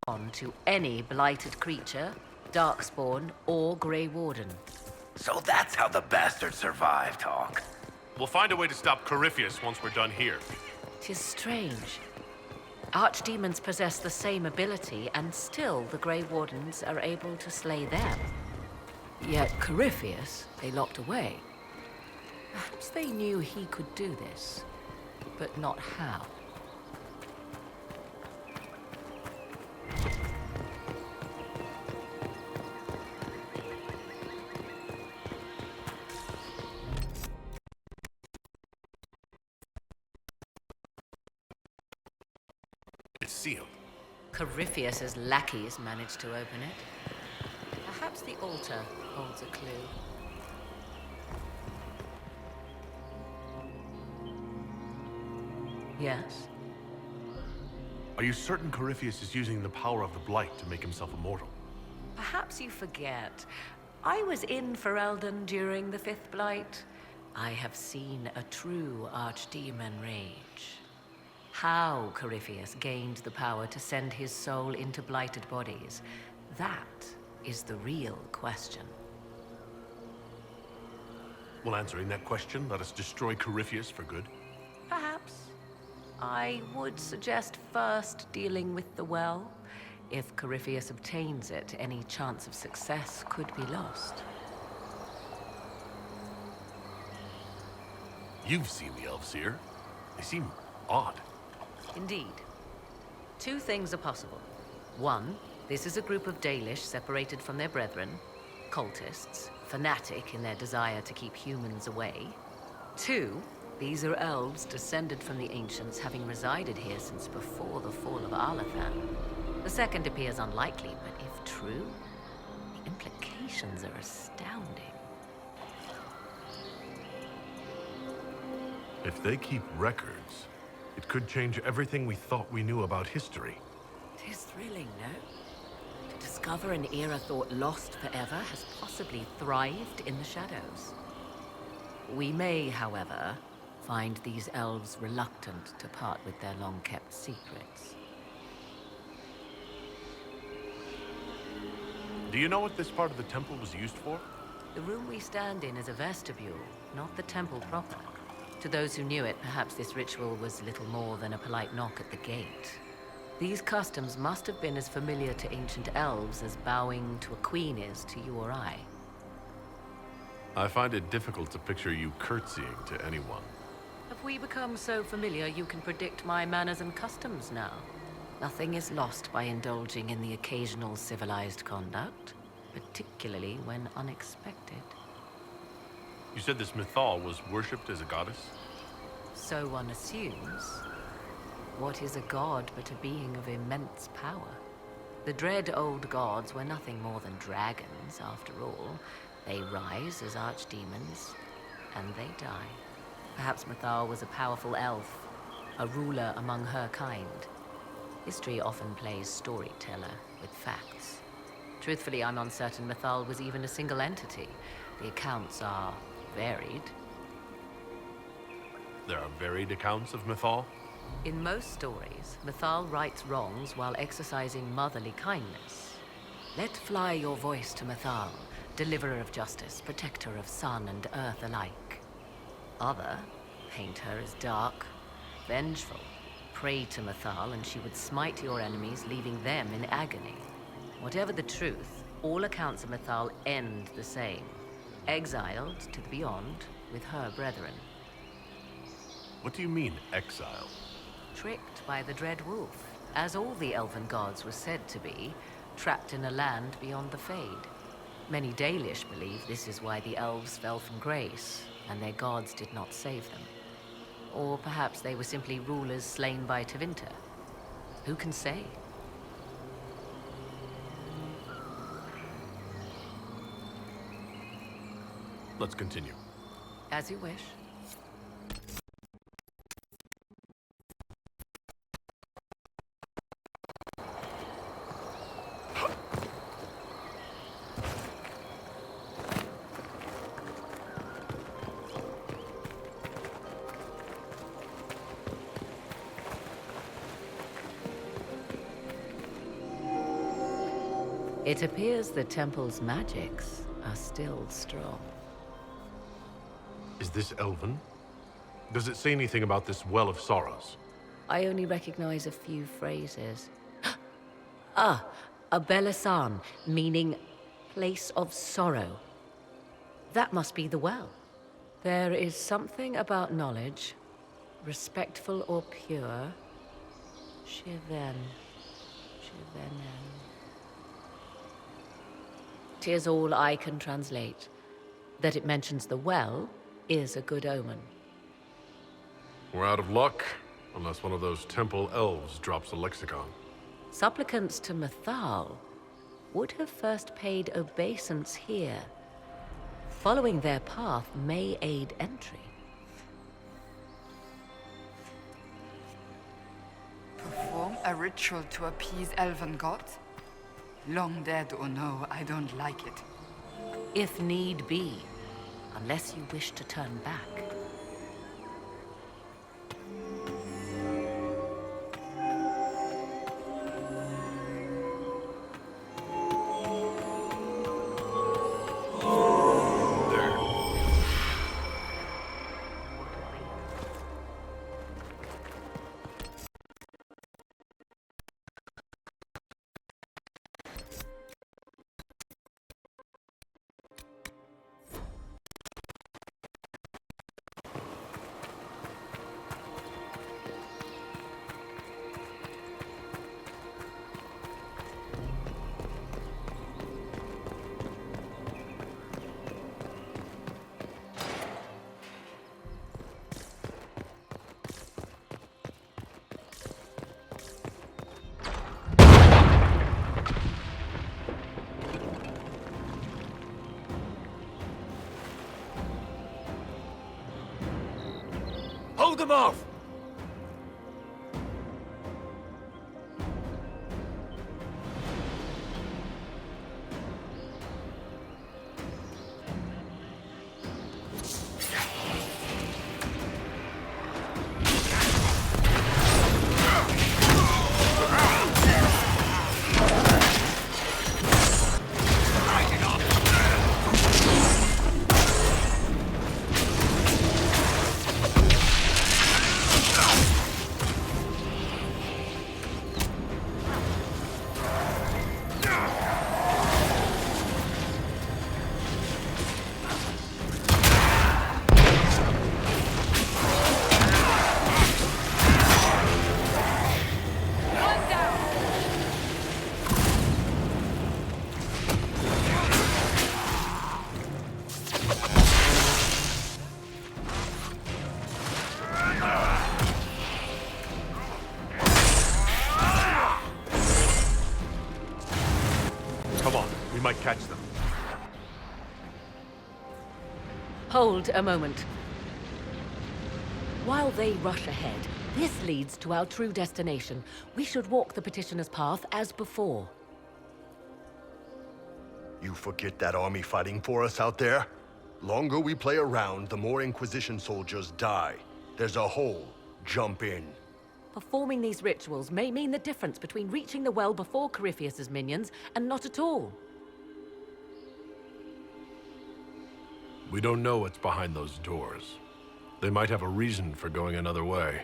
on to any blighted creature, darkspawn, or Grey Warden. So that's how the bastard survived, Hawk. We'll find a way to stop Corypheus once we're done here. 'Tis strange. Archdemons possess the same ability, and still the Grey Wardens are able to slay them. Yet Corypheus, they locked away. Perhaps they knew he could do this, but not how. It's sealed. Corypheus's lackeys managed to open it. Perhaps the altar holds a clue. Yes? Are you certain Corypheus is using the power of the Blight to make himself immortal? Perhaps you forget. I was in Ferelden during the Fifth Blight. I have seen a true archdemon rage. How Corypheus gained the power to send his soul into blighted bodies, that is the real question. Well, answering that question, let us destroy Corypheus for good. Perhaps. I would suggest first dealing with the well. If Corypheus obtains it, any chance of success could be lost. You've seen the elves here. They seem odd. Indeed. Two things are possible. One, this is a group of Dalish separated from their brethren, cultists, fanatic in their desire to keep humans away. Two, these are elves descended from the ancients, having resided here since before the fall of Arlathan. The second appears unlikely, but if true, the implications are astounding. If they keep records, it could change everything we thought we knew about history. It is thrilling, no? To discover an era thought lost forever has possibly thrived in the shadows. We may, however, find these elves reluctant to part with their long-kept secrets. Do you know what this part of the temple was used for? The room we stand in is a vestibule, not the temple proper. To those who knew it, perhaps this ritual was little more than a polite knock at the gate. These customs must have been as familiar to ancient elves as bowing to a queen is to you or I. I find it difficult to picture you curtsying to anyone. Have we become so familiar you can predict my manners and customs now? Nothing is lost by indulging in the occasional civilized conduct, particularly when unexpected. You said this Mythal was worshipped as a goddess? So one assumes. What is a god but a being of immense power? The dread old gods were nothing more than dragons, after all. They rise as archdemons, and they die. Perhaps Mythal was a powerful elf, a ruler among her kind. History often plays storyteller with facts. Truthfully, I'm uncertain Mythal was even a single entity. The accounts are varied. There are varied accounts of Mythal? In most stories, Mythal rights wrongs while exercising motherly kindness. Let fly your voice to Mythal, deliverer of justice, protector of sun and earth alike. Other paint her as dark, vengeful. Pray to Mythal and she would smite your enemies, leaving them in agony. Whatever the truth, all accounts of Mythal end the same. Exiled to the beyond with her brethren. What do you mean, exiled? Tricked by the Dread Wolf, as all the elven gods were said to be, trapped in a land beyond the Fade. Many Dalish believe this is why the elves fell from grace, and their gods did not save them. Or perhaps they were simply rulers slain by Tevinter. Who can say? Let's continue. As you wish. It appears the temple's magics are still strong. Is this Elven? Does it say anything about this Well of Sorrows? I only recognize a few phrases. Ah, a Belasan, meaning place of sorrow. That must be the well. There is something about knowledge, respectful or pure. Shiven. Shivenen. 'Tis all I can translate. That it mentions the well is a good omen. We're out of luck. Unless one of those temple elves drops a lexicon. Supplicants to Mathal would have first paid obeisance here. Following their path may aid entry. Perform a ritual to appease elven gods? Long dead or no, I don't like it. If need be, unless you wish to turn back. Hold them off! We might catch them. Hold a moment. While they rush ahead, this leads to our true destination. We should walk the petitioner's path as before. You forget that army fighting for us out there? Longer we play around, the more Inquisition soldiers die. There's a hole. Jump in. Performing these rituals may mean the difference between reaching the well before Corypheus's minions and not at all. We don't know what's behind those doors. They might have a reason for going another way.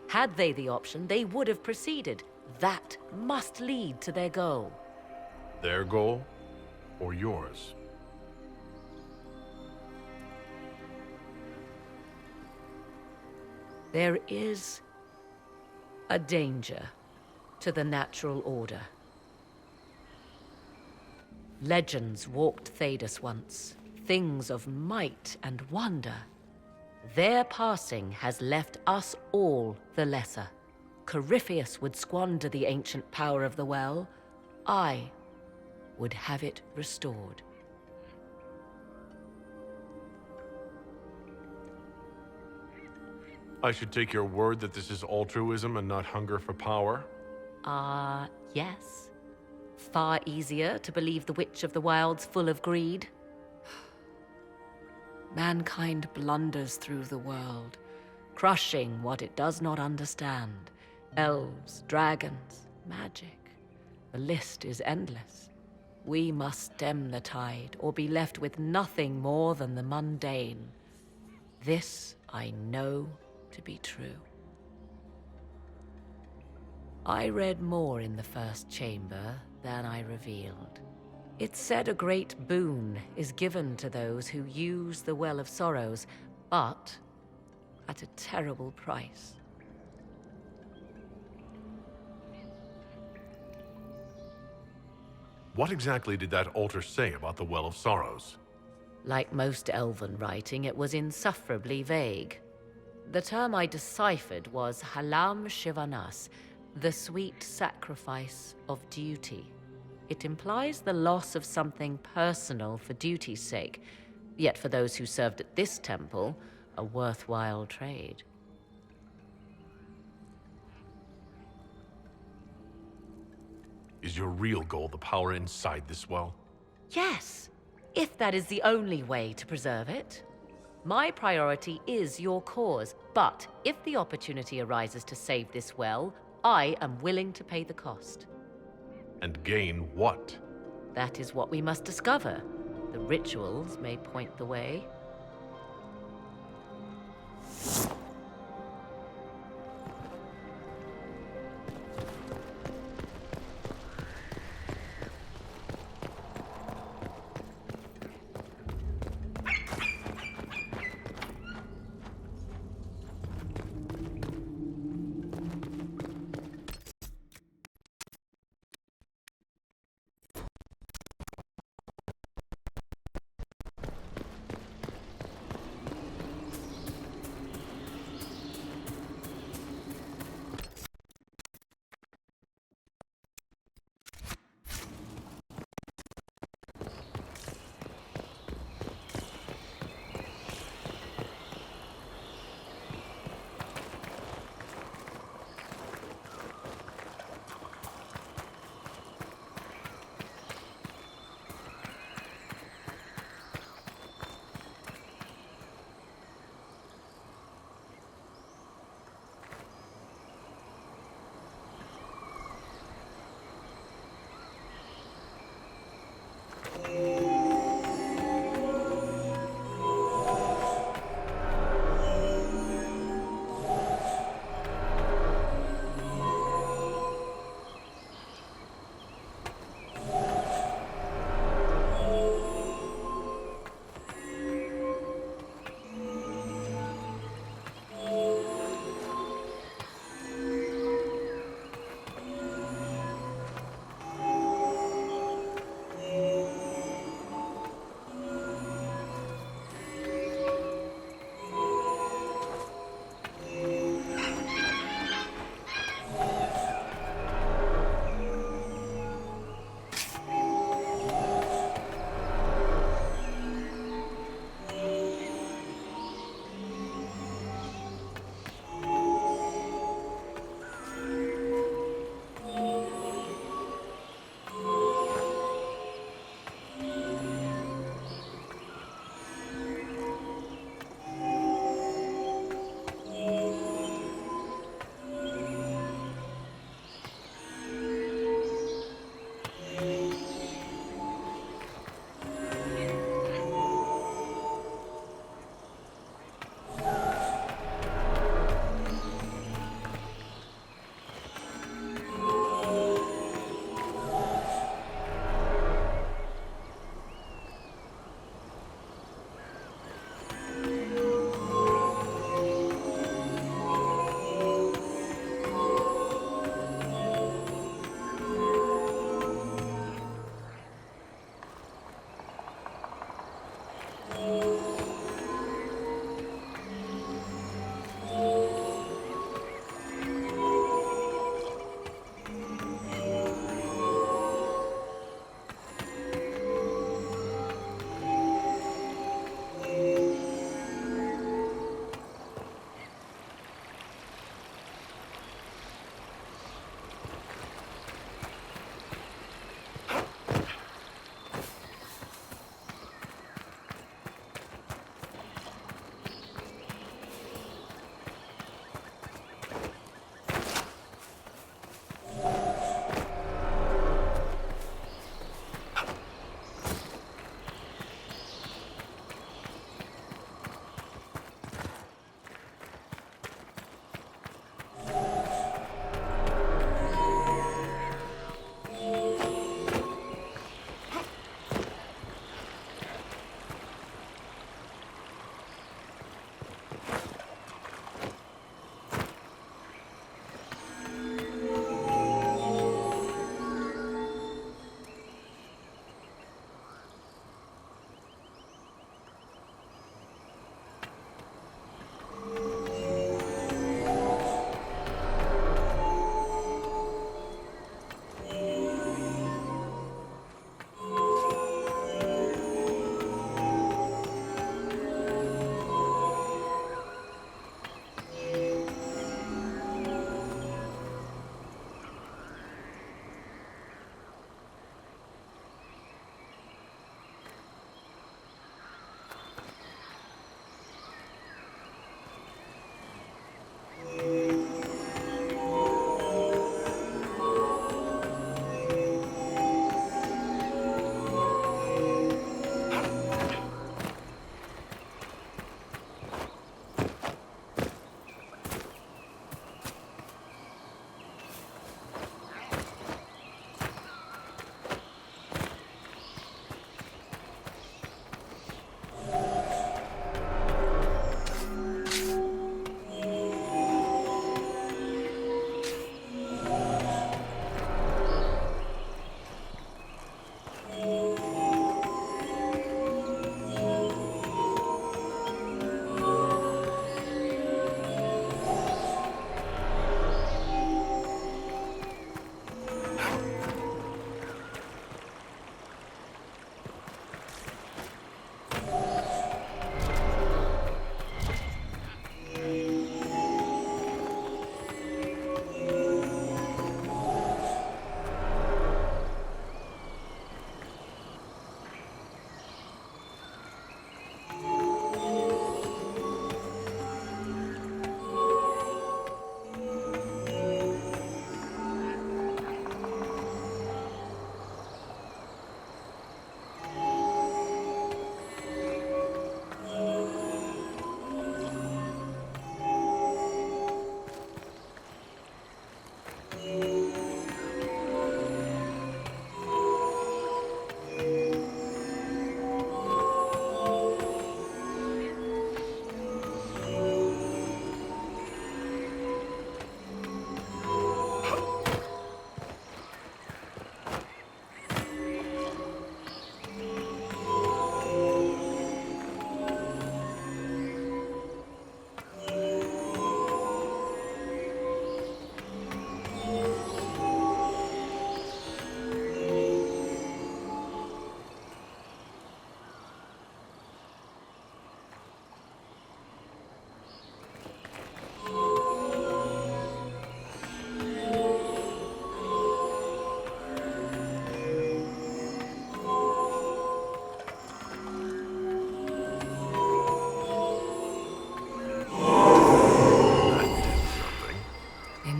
Had they the option, they would have proceeded. That must lead to their goal. Their goal or yours? There is a danger to the natural order. Legends walked Thedas once, things of might and wonder. Their passing has left us all the lesser. Corypheus would squander the ancient power of the well. I would have it restored. I should take your word that this is altruism and not hunger for power? Yes. Far easier to believe the Witch of the Wild's full of greed. Mankind blunders through the world, crushing what it does not understand. Elves, dragons, magic. The list is endless. We must stem the tide, or be left with nothing more than the mundane. This I know to be true. I read more in the first chamber than I revealed. It said a great boon is given to those who use the Well of Sorrows, but at a terrible price. What exactly did that altar say about the Well of Sorrows? Like most elven writing, it was insufferably vague. The term I deciphered was halam shivanas, the sweet sacrifice of duty. It implies the loss of something personal for duty's sake, yet for those who served at this temple, a worthwhile trade. Is your real goal the power inside this well? Yes, if that is the only way to preserve it. My priority is your cause, but if the opportunity arises to save this well, I am willing to pay the cost. And gain what? That is what we must discover. The rituals may point the way.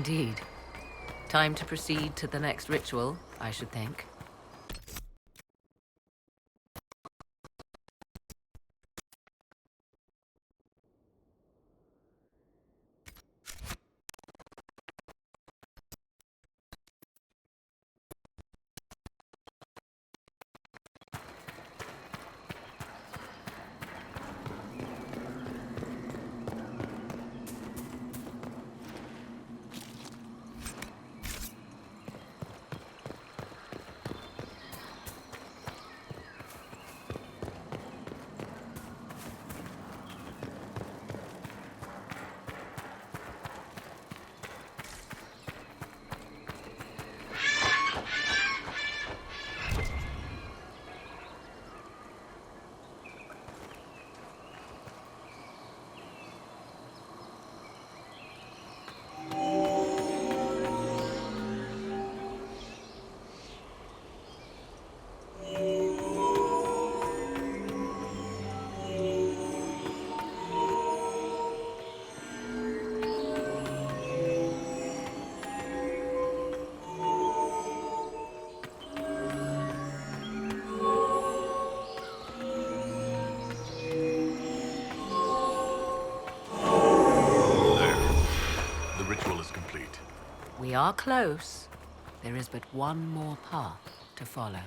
Indeed. Time to proceed to the next ritual, I should think. We are close. There is but one more path to follow.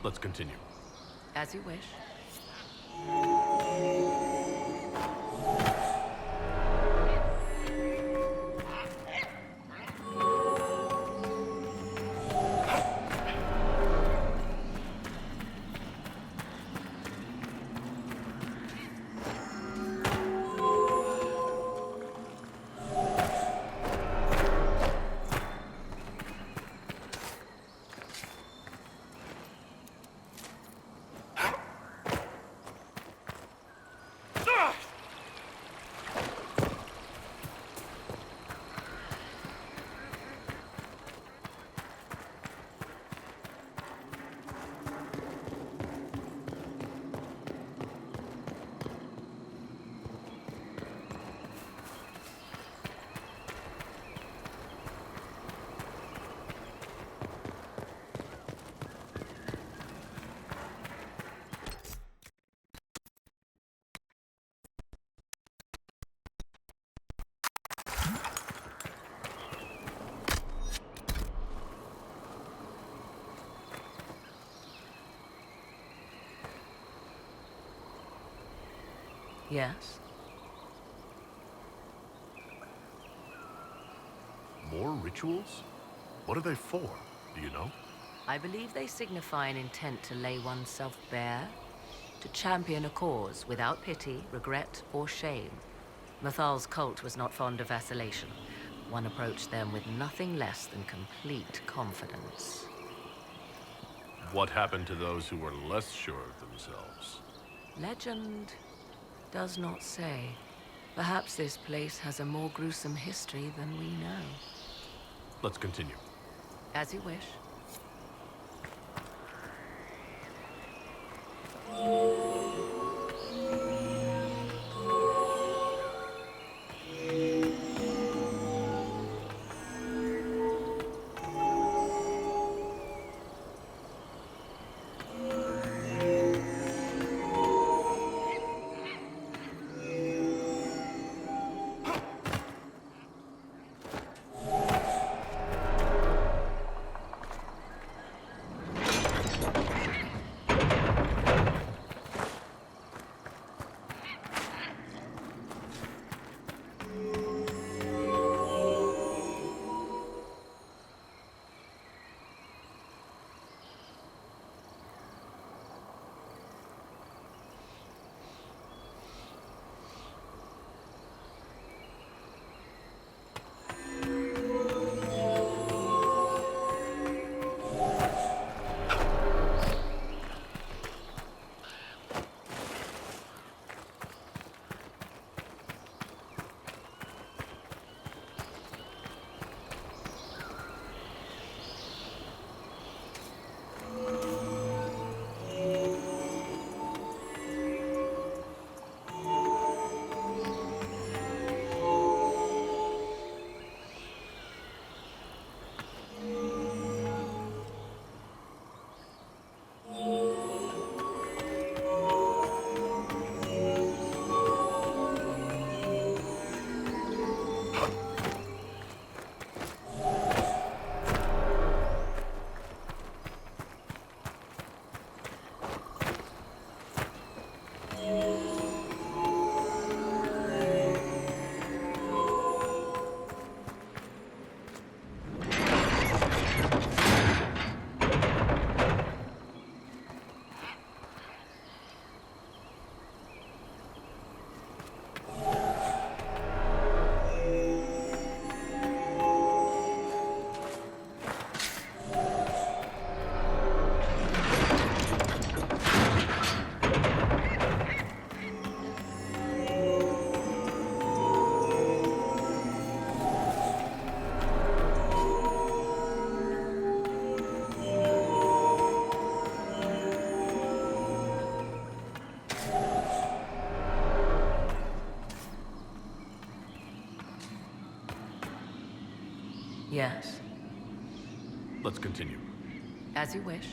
Let's continue. As you wish. Yes? More rituals? What are they for? Do you know? I believe they signify an intent to lay oneself bare, to champion a cause without pity, regret, or shame. Mathal's cult was not fond of vacillation. One approached them with nothing less than complete confidence. What happened to those who were less sure of themselves? Legend does not say. Perhaps this place has a more gruesome history than we know. Let's continue. As you wish. Let's continue. As you wish.